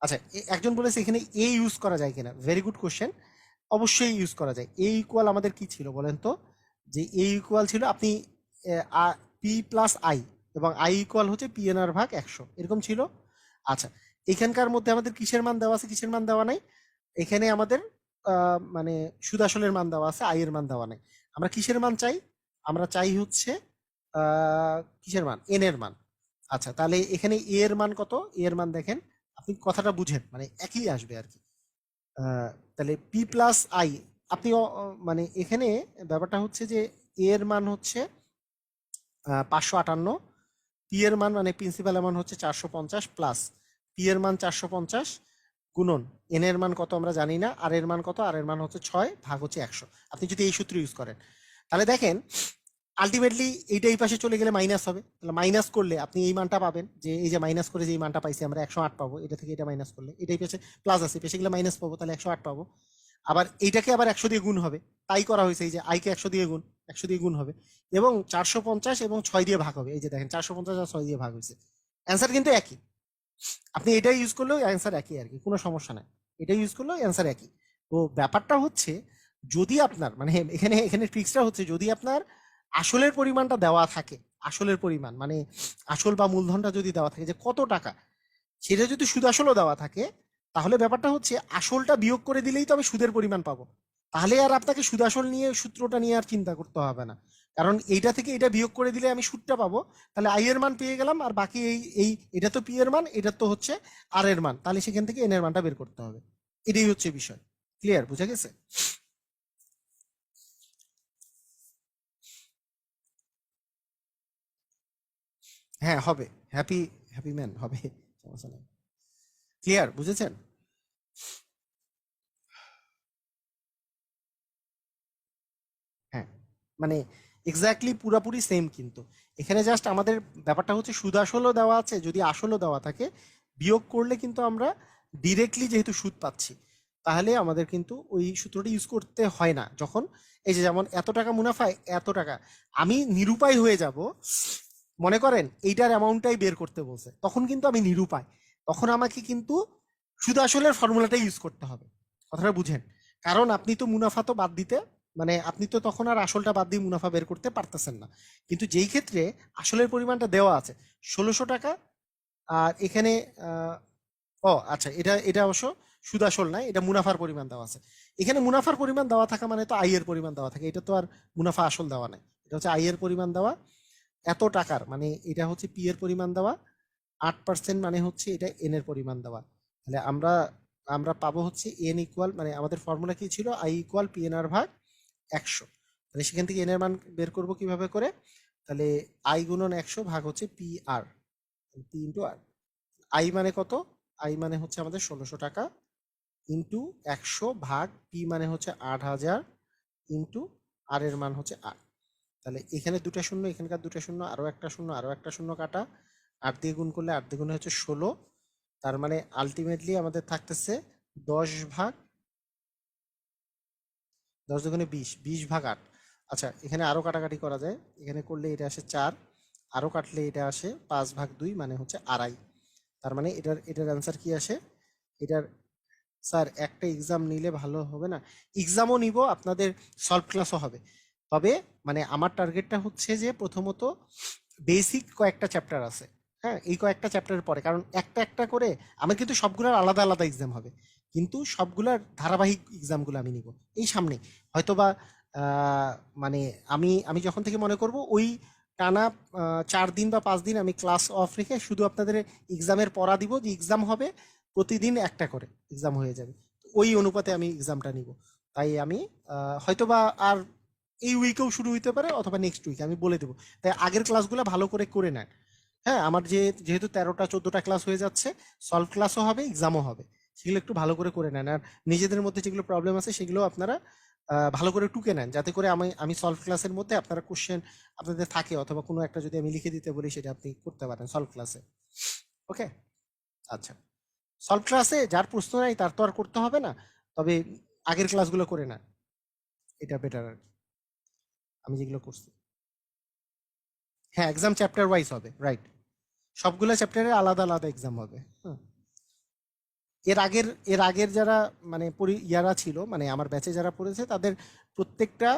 আচ্ছা, একজন বলেছে এখানে এ ইউজ করা যায় কিনা, ভেরি গুড কোশ্চেন। অবশ্যই ইউজ করা যায়। এ ইকুয়াল আমাদের কি ছিল বলেন তো, যে এ ইকুয়াল ছিল আপনি পি প্লাস আই, এবং আই ইকুয়াল হচ্ছে পি এন আর ভাগ 100, এরকম ছিল। আচ্ছা, এখানকার মধ্যে আমাদের কিসের মান দেওয়া আছে, কিসের মান দেওয়া নাই? এখানে আমাদের মানে সুদ আসলের মান দেওয়া আছে, আই এর মান দেওয়া নাই। আমরা কিসের মান চাই, আমরা চাই হচ্ছে কিসের মান, এন এর মান। আচ্ছা, তাহলে এখানে এ এর মান কত, এ এর মান দেখেন, আপনি কথাটা বুঝেন, মানে একই আসবে আর কি। তাহলে পি প্লাস আই, আপনি মানে এখানে ব্যাপারটা হচ্ছে যে এ এর মান হচ্ছে 558, পি এর মান মানে প্রিন্সিপাল অ্যামাউন্ট হচ্ছে 450 প্লাস পি এর মান 450 গুণন এন এর মান কত আমরা জানি না, আর এর মান কত, আর এর মান হচ্ছে 6 ভাগ হচ্ছে 100। আপনি যদি এই সূত্র ইউজ করেন তাহলে দেখেন আলটিমেটলি এইটা এই পাশে চলে গেলে মাইনাস হবে, তাহলে মাইনাস করলে আপনি এই মানটা পাবেন, যে এই যে মাইনাস করে যে এই মানটা পাইছি আমরা 108 পাবো, এটা থেকে এটা মাইনাস করলে এটাই পেছে প্লাস আছে, পেছে গেলে মাইনাস পাবো, তাহলে 108 পাবো। আবার এইটাকে আবার 100 দিয়ে গুণ হবে, তাই করা হয়েছে, এই যে আইকে 100 দিয়ে গুণ, 100 দিয়ে গুণ হবে এবং 450 এবং 6 দিয়ে ভাগ হবে। এই যে দেখেন 450 আর 6 দিয়ে ভাগ হয়েছে, অ্যান্সার কিন্তু একই। আপনি এটাই ইউজ করলেও অ্যান্সার একই আর কি, কোনো সমস্যা নাই, এটাই ইউজ করলেও অ্যান্সার একই। তো ব্যাপারটা হচ্ছে যদি আপনার মানে এখানে এখানে ট্রিক্সটা হচ্ছে যদি আপনার আসলের পরিমাণটা দেওয়া থাকে, আসলের পরিমাণ মানে আসল বা মূলধনটা যদি দেওয়া থাকে যে কত টাকা, সেটা যদি সুদ আসলও দেওয়া থাকে, তাহলে ব্যাপারটা হচ্ছে আসলটা বিয়োগ করে দিলেই তো আমি সুদের পরিমাণ পাবো, তাহলে আর আপনাকে সুদ আসল নিয়ে সূত্রটা নিয়ে আর চিন্তা করতে হবে না, কারণ এইটা থেকে এটা বিয়োগ করে দিলে আমি সুদটা পাবো, তাহলে আই এর মান পেয়ে গেলাম, আর বাকি এই এই এটা তো পি এর মান, এটা তো হচ্ছে আর এর মান, তাহলে সেখান থেকে এন এর মানটা বের করতে হবে। এটাই হচ্ছে বিষয়। ক্লিয়ার, বুঝা গেছে? হ্যাঁ হবে, হ্যাপি হ্যাপি ম্যান হবে, সমস্যা নেই। ক্লিয়ার, বুঝেছেন? হ্যাঁ, মানে এক্স্যাক্টলি পুরাপুরি সেম, কিন্তু এখানে জাস্ট আমাদের ব্যাপারটা হচ্ছে সুদ আসলও দেওয়া আছে, যদি আসলও দেওয়া থাকে বিয়োগ করলে কিন্তু আমরা ডিরেক্টলি যেহেতু সুদ পাচ্ছি, তাহলে আমাদের কিন্তু ওই সূত্রটা ইউজ করতে হয় না। যখন এই যে যেমন এত টাকা মুনাফায় এত টাকা, আমি নিরুপায় হয়ে যাব, মনে করেন এইটার অ্যামাউন্টটাই বের করতে বলছে, তখন কিন্তু আমি নিরুপায়, তখন আমাকে কিন্তু সুদ আসলের ফর্মুলাটাই ইউজ করতে হবে। কথাটা বুঝেন? কারণ আপনি তো মুনাফা তো বাদ দিতে, মানে আপনি তো তখন আর আসলটা বাদ দিয়ে মুনাফা বের করতে পারতেছেন না, কিন্তু যেই ক্ষেত্রে আসলের পরিমাণটা দেওয়া আছে 1600 টাকা, আর এখানে ও আচ্ছা, এটা এটা অবশ্য সুদ আসল নাই, এটা মুনাফার পরিমাণ দেওয়া আছে। এখানে মুনাফার পরিমাণ দেওয়া থাকা মানে তো আই এর পরিমাণ দেওয়া থাকে, এটা তো আর মুনাফা আসল দেওয়া নাই, এটা হচ্ছে আই এর পরিমাণ দেওয়া এত টাকার, মানে এটা হচ্ছে পি এর পরিমাণ দেওয়া 8% মানে হচ্ছে এটা এন এর পরিমাণ দেওয়া। তাহলে আমরা আমরা পাবো হচ্ছে এন ইকুয়াল, মানে আমাদের ফর্মুলা কি ছিল, আই ইকুয়াল পি এন আর ভাগ 100। তাহলে সেখান থেকে এন এর মান বের করব কিভাবে করে, তাহলে আই গুণন 100 ভাগ হচ্ছে P R, P into R. I মানে কত, আই মানে হচ্ছে আমাদের 1600 টাকা ইন্টু 100 ভাগ পি মানে হচ্ছে 8000 ইন্টু আর এর মান হচ্ছে 8। তাহলে এখানে দুটা শূন্য, এখানকার দুটা শূন্য, আরো একটা শূন্য, আরো একটা শূন্য কাটা, 8 দিয়ে গুণ করলে 8 দিয়ে গুণ হচ্ছে 16, তার মানে আলটিমেটলি আমাদের থাকতেছে 10 ভাগ, 10 দুগুণে 20, 20 ভাগ 8। আচ্ছা, এখানে আরো কাটাকাটি করা যায়, এখানে করলে এটা আসে 4, আরো কাটলে এটা আসে 5/2 মানে হচ্ছে আড়াই। তার মানে এটার এটার অ্যান্সার কি আসে, এটার স্যার একটা এক্সাম নিলে ভালো হবে না? এক্সামও নিব, আপনাদের সলভ ক্লাসও হবে, তবে মানে আমার টার্গেটটা হচ্ছে যে প্রথমত বেসিক কয়েকটা চ্যাপ্টার আছে, হ্যাঁ এই কয়েকটা চ্যাপ্টারের পরে, কারণ একটা একটা করে আমার কিন্তু সবগুলোর আলাদা আলাদা এক্সাম হবে, কিন্তু সবগুলার ধারাবাহিক এক্সামগুলো আমি নিব এই সামনে, হয়তোবা আহ, মানে আমি আমি যখন থেকে মনে করব ওই টানা 4 দিন বা 5 দিন আমি ক্লাস অফ রেখে শুধু আপনাদের এক্সামের পড়া দিব, যে এক্সাম হবে প্রতিদিন একটা করে এক্সাম হয়ে যাবে, ওই অনুপাতে আমি এক্সামটা নিব। তাই আমি হয়তোবা আর এই উইকেও শুরু হইতে পারে অথবা নেক্সট উইক, আমি বলে দেবো। তাই আগের ক্লাসগুলো ভালো করে করে নেন। হ্যাঁ, আমার যেহেতু 13টা 14টা ক্লাস হয়ে যাচ্ছে, সলভ ক্লাসও হবে, এক্সামও হবে, সেগুলো একটু ভালো করে করে নেন, আর নিজেদের মধ্যে যেগুলো প্রবলেম আছে সেগুলো আপনারা ভালো করে টুকে নেন, যাতে করে আমি আমি সলভ ক্লাসের মধ্যে আপনারা কোশ্চেন আপনাদের থাকে, অথবা কোনো একটা যদি আমি লিখে দিতে বলি সেটা আপনি করতে পারেন সলভ ক্লাসে। ওকে, আচ্ছা, সলভ ক্লাসে যার প্রশ্ন নাই তার তো আর করতে হবে না, তবে আগের ক্লাসগুলো করে নেন, এটা বেটার আর কি, আমি যেগুলো করছি। হ্যাঁ, এক্সাম চ্যাপ্টার ওয়াইজ হবে, রাইট, সবগুলো চ্যাপ্টারে আলাদা আলাদা এক্সাম হবে। হ্যাঁ, এর আগের যারা মানে ইয়ারা ছিল, মানে আমার ব্যাচে যারা পড়েছে তাদের প্রত্যেকটা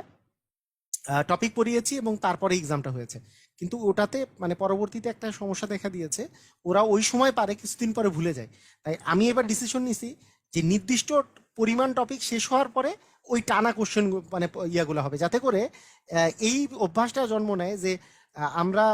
টপিক পড়িয়েছি এবং তারপরে এক্সামটা হয়েছে, কিন্তু ওটাতে মানে পরবর্তীতে একটা সমস্যা দেখা দিয়েছে, ওরা ওই সময় পারে কিছুদিন পরে ভুলে যায়। তাই আমি এবার ডিসিশন নিছি যে নির্দিষ্ট পরিমাণ টপিক শেষ হওয়ার পরে ওই টানা কোশ্চেন মানে ইয়াগুলো হবে, যাতে করে এই অভ্যাসটা জন্ম নেয় যে আমরা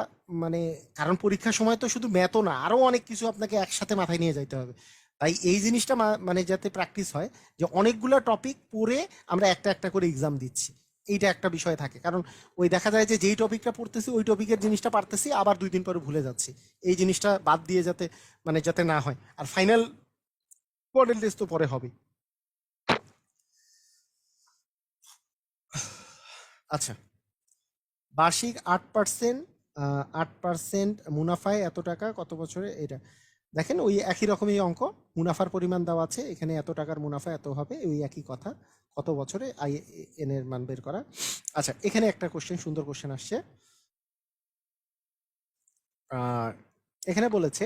মানে, কারণ পরীক্ষার সময় তো শুধু ম্যাথও না, আরো অনেক কিছু আপনাকে একসাথে মাথায় নিয়ে যাইতে হবে। তাই এই জিনিসটা মানে যাতে প্র্যাকটিস হয় যে অনেকগুলো টপিক পড়ে আমরা একটা একটা করে এক্সাম দিচ্ছি, এইটা একটা বিষয় থাকে। কারণ ওই দেখা যায় যে যেই টপিকটা পড়তেছি ওই টপিকের জিনিসটা পারতেছি, আবার 2 দিন পরে ভুলে যাচ্ছি। এই জিনিসটা বাদ দিয়ে যাতে মানে যাতে না হয়। আর ফাইনাল মডেল টেস্ট তো পরে হবে। আচ্ছা, বার্ষিক 8%, 8% মুনাফায় এত টাকা কত বছরে, এটা দেখেন ওই একই রকমই অঙ্ক, মুনাফার পরিমাণ দেওয়া আছে এখানে, এত টাকার মুনাফা এত হবে, ওই একই কথা, কত বছরে আই এন এর মান বের করা। আচ্ছা, এখানে একটা কোশ্চেন, সুন্দর কোশ্চেন আসছে। এখানে বলেছে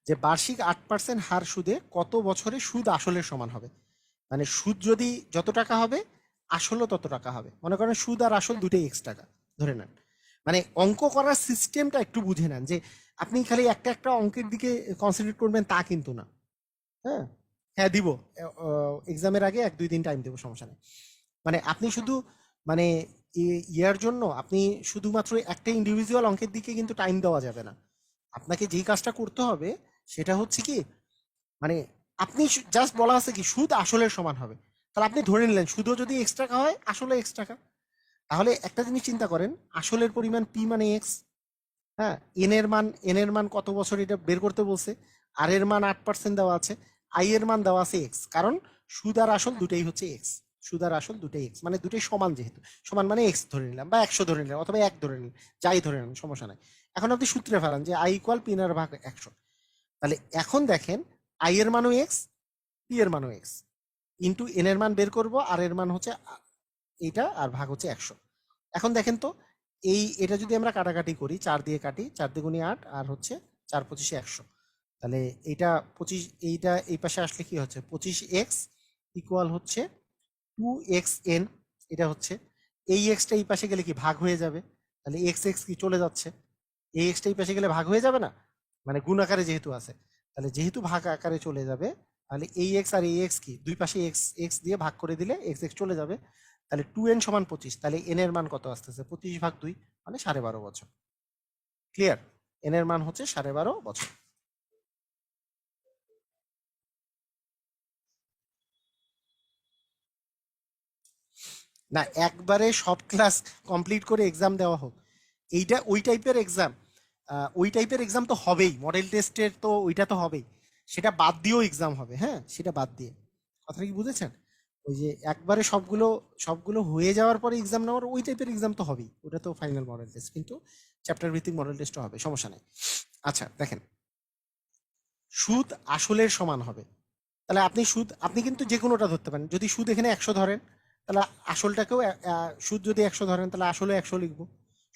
যে বার্ষিক 8% হার সুদে কত বছরে সুদ আসলের সমান হবে। মানে সুদ যদি যত টাকা হবে আসলও তত টাকা হবে। মনে করেন সুদ আর আসল দুটোই এক্স টাকা ধরে নেন। মানে অঙ্ক করার সিস্টেমটা একটু বুঝে নেন, যে আপনি খালি একটা একটা অঙ্কের দিকে কনসেন্ট্রেট করবেন তা কিন্তু না। হ্যাঁ, হ্যাঁ দিব, এক্সামের আগে 1-2 দিন টাইম দেবো, সমস্যা নেই। মানে আপনি শুধু মানে ইয়ার জন্য আপনি শুধুমাত্র একটা ইন্ডিভিজুয়াল অঙ্কের দিকে কিন্তু টাইম দেওয়া যাবে না। আপনাকে যেই কাজটা করতে হবে সেটা হচ্ছে কি, মানে আপনি জাস্ট বলা আছে কি সুদ আসলের সমান হবে, তাহলে আপনি ধরে নিলেন সুদও যদি এক্স টাকা হয় আসলে এক্স টাকা। তাহলে একটা জিনিস চিন্তা করেন, আসলের পরিমাণ পি মানে এক্স, হ্যাঁ, এন এর মান কত বছর এটা বের করতে বলছে, আর এর মান 8% দেওয়া আছে, আই এর মান দেওয়া আছে এক্স, কারণ সুদ আর আসল দুটাই হচ্ছে এক্স, সুদ আর আসল দুটাই এক্স, মানে দুটাই সমান, যেহেতু সমান মানে এক্স ধরে নিলাম বা 100 ধরে নিলাম অথবা 1 ধরে নিলাম, যাই ধরে নিলাম সমস্যা নাই। এখন আপনি সূত্রে ফেলান যে আই ইকুয়াল পি আর ভাগ 100। তাহলে এখন দেখেন আই এর মানও এক্স, পি এর মানও এক্স, ইন্টু এন এর মান বের করব, আর এর মান হচ্ছে এইটা, আর ভাগ হচ্ছে 100। এখন দেখেন তো, এটা যদি আমরা কাটাকাটি করি, 4 দিয়ে কাটি, 4 × 2 = 8, আর হচ্ছে 4×25 = 100। তাহলে এইটা 25, এইটা এই পাশে আসলে কি হচ্ছে 25x ইকুয়াল হচ্ছে 2xn, এটা হচ্ছে এই এক্সটা এই পাশে গেলে কি ভাগ হয়ে যাবে, তাহলে এক্স এক্স কি চলে যাচ্ছে, এই এক্সটা এই পাশে গেলে ভাগ হয়ে যাবে না, মানে গুণ আকারে যেহেতু আছে, তাহলে যেহেতু ভাগ আকারে চলে যাবে, তাহলে এই এক্স আর এই এক্স কি দুই পাশে এক্স এক্স দিয়ে ভাগ করে দিলে এক্স এক্স চলে যাবে। তাহলে 2n = 25, তাহলে n এর মান কত আসতেছে 25/2, মানে 12.5 বছর। ক্লিয়ার, n এর মান হচ্ছে 12.5 বছর। না, একবারে সব ক্লাস কমপ্লিট করে এক্সাম দেওয়া হোক, এইটা ওই টাইপের এক্সাম, ওই টাইপের এক্সাম তো হবেই, মডেল টেস্টের তো ওইটা তো হবেই, সেটা বাদ দিয়েও এক্সাম হবে, হ্যাঁ সেটা বাদ দিয়ে, কথাটা কি বুঝেছেন? ওই যে একবারে সবগুলো সবগুলো হয়ে যাওয়ার পরে এক্সাম নেওয়ার ওই টাইপের এক্সাম তো হবেই, ওটা তো ফাইনাল মডেল টেস্ট, কিন্তু চ্যাপ্টার ভিত্তিক মডেল টেস্টও হবে, সমস্যা নেই। আচ্ছা দেখেন, সুদ আসলের সমান হবে, তাহলে আপনি কিন্তু যে কোনোটা ধরতে পারেন, যদি সুদ এখানে 100 ধরেন তাহলে আসলটাকেও সুদ যদি 100 ধরেন তাহলে আসলে 100 লিখবো,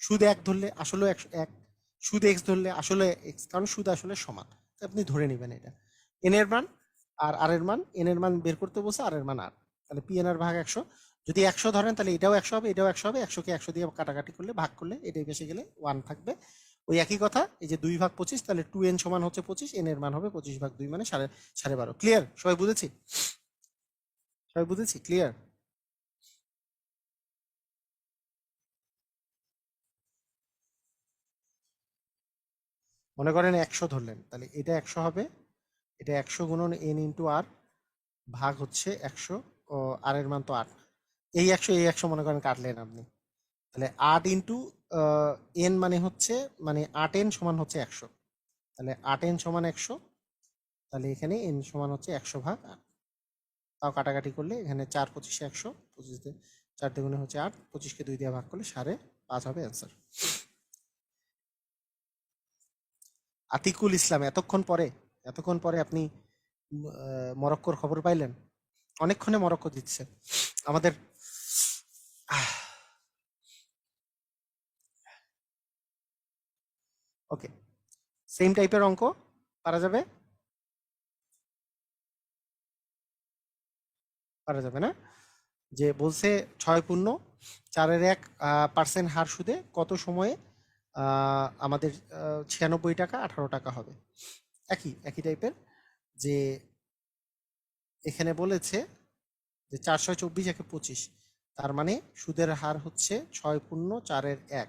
সুদ 1 ধরলে আসলে 100, সুদ এক্স ধরলে আসলে এক্স, কারণ সুদ আসলে সমান, আপনি ধরে নেবেন এটা এন এর মান, আর এর মান, এন এর মান বের করতে বসে আর এর মান আর, তাহলে পি এন আর ভাগ 100, যদি 100 ধরেন তাহলে এটাও 100 হবে, এটাও 100 হবে, 100কে 100 দিয়ে কাটাকাটি করলে ভাগ করলে এটাই বেশি গেলে 1 থাকবে। ওই একই কথা, এই যে 2/25, তাহলে 2n সমান হচ্ছে 25, n এর মান হবে 25/2, মানে 12.5। ক্লিয়ার, সবাই বুঝেছি? সবাই বুঝেছি? ক্লিয়ার? মনে করেন 100 ধরলেন, তাহলে এটা 100 হবে, এটা 100 গুণন n ইন্টু আর ভাগ হচ্ছে 100, আর এর মান তো 8, এই 100 মনে করেন কাটলেন আপনি, তাহলে 8 ইন্টু এন মানে হচ্ছে, মানে 8n সমান হচ্ছে 100, তাহলে 8n সমান 100, তাহলে এখানে n সমান হচ্ছে 100/8, তাও কাটাকাটি করলে এখানে 4×25 = 100, 25 দিয়ে 4 দুগুণে হচ্ছে 8, 25কে 2 দিয়ে ভাগ করলে 5.5 হবে অ্যান্সার। আতিকুল ইসলাম, এতক্ষণ পরে আপনি মরক্কোর খবর পাইলেন? অনেকক্ষণে মরক্কো জিতছে আমাদের। ওকে, সেম টাইপের অঙ্ক পারা যাবে? পারা যাবে না? যে বলছে 6.4% হার সুদে কত সময়ে আমাদের 96 টাকা 18 টাকা হবে। একই টাইপের, যে এখানে বলেছে যে 4/24 = 25, তার মানে সুদের হার হচ্ছে 6.4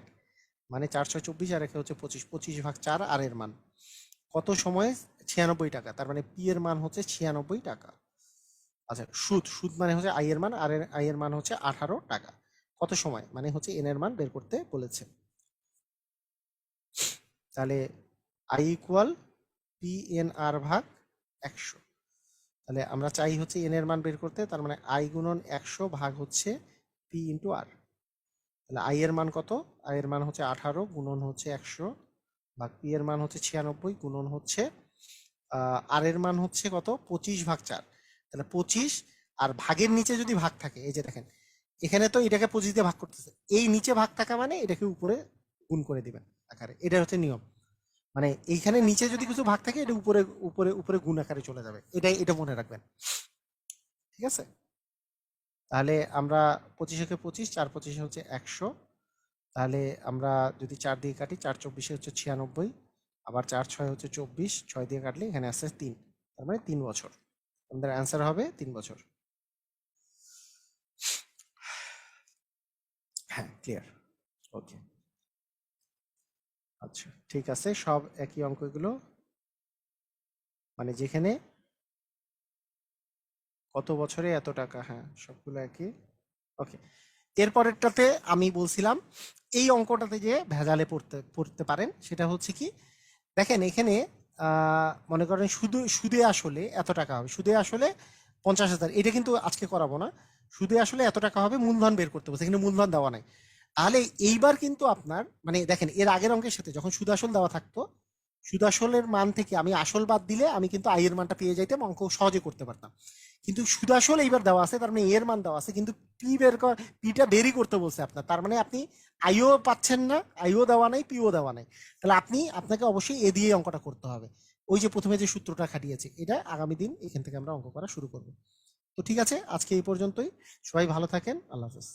মানে 4/24, আর একে হচ্ছে 25, 25/4 আর এর মান। কত সময়ে 96 টাকা, তার মানে পি এর মান হচ্ছে 96 টাকা। আচ্ছা, সুদ সুদ মানে হচ্ছে আই এর মান, আর আই এর মান হচ্ছে 18 টাকা। কত সময় মানে হচ্ছে এন এর মান বের করতে বলেছে। তাহলে আই ইকুয়াল পি এন আর ভাগ 100। তাহলে আমরা চাই হচ্ছে এন এর মান বের করতে, তার মানে আই গুণন 100 ভাগ হচ্ছে পি ইন্টু আর। তাহলে আই এর মান কত? আই এর মান হচ্ছে 18 গুণন হচ্ছে 100 ভাগ পি এর মান হচ্ছে 96 গুণন হচ্ছে আর এর মান হচ্ছে কত? 25 ভাগ 4। তাহলে 25, আর ভাগের নিচে যদি ভাগ থাকে, এই যে দেখেন এখানে তো এটাকে 25 দিয়ে ভাগ করতেছে, এই নিচে ভাগ থাকা মানে এটাকে উপরে গুণ করে দিবেন আকারে, এটা হচ্ছে নিয়ম। মানে এইখানে নিচে যদি কিছু ভাগ থাকে এটা উপরে উপরে উপরে গুণ আকারে চলে যাবে, এটা মনে রাখবেন, ঠিক আছে? তাহলে আমরা 25 25, 4 25 হচ্ছে 100। তাহলে আমরা যদি 4 দিয়ে কাটি, 4 24 হচ্ছে 96, আবার 4 6 হচ্ছে 24, 6 দিয়ে কাটলে এখানে আসছে 3, তার মানে 3 বছর। আমাদের অ্যান্সার হবে 3 বছর। হ্যাঁ, ক্লিয়ার, ওকে। আচ্ছা, ঠিক আছে, সব একই অঙ্ক এগুলো, মানে যেখানে কত বছরে এত টাকা, হ্যাঁ সবগুলো একই। ওকে, এরপরেরটাতে আমি বলছিলাম এই অঙ্কটাতে যে ভেজালে পড়তে পড়তে পারেন, সেটা হচ্ছে কি, দেখেন এখানে মনে করেন সুদে আসলে এত টাকা হবে, সুদে আসলে 50,000, এটা কিন্তু আজকে করাবো না। সুদে আসলে এত টাকা হবে, মূলধন বের করতে বলছে, এখানে মূলধন দেওয়া নাই। তাহলে এইবার কিন্তু আপনার মানে দেখেন এর আগের অঙ্কের সাথে যখন সুদ আসল দেওয়া থাকতো, সুদ আসলের মান থেকে আমি আসল বাদ দিলে আমি কিন্তু আয়ের মানটা পেয়ে যাইতাম, অঙ্ক সহজে করতে পারতাম। কিন্তু সুদ আসল এইবার দেওয়া আছে, তার মানে এর মান দেওয়া আছে, কিন্তু পি বের কর, পিটা বেরই করতে বলছে আপনার, তার মানে আপনি আইও পাচ্ছেন না, আইও দেওয়া নাই, পিও দেওয়া নাই। তাহলে আপনাকে অবশ্যই এ দিয়ে অঙ্কটা করতে হবে। ওই যে প্রথমে যে সূত্রটা খাটিয়েছে, এটা আগামী দিন এখান থেকে আমরা অঙ্ক করা শুরু করব। তো ঠিক আছে, আজকে এই পর্যন্তই। সবাই ভালো থাকেন, আল্লাহ হাফেজ।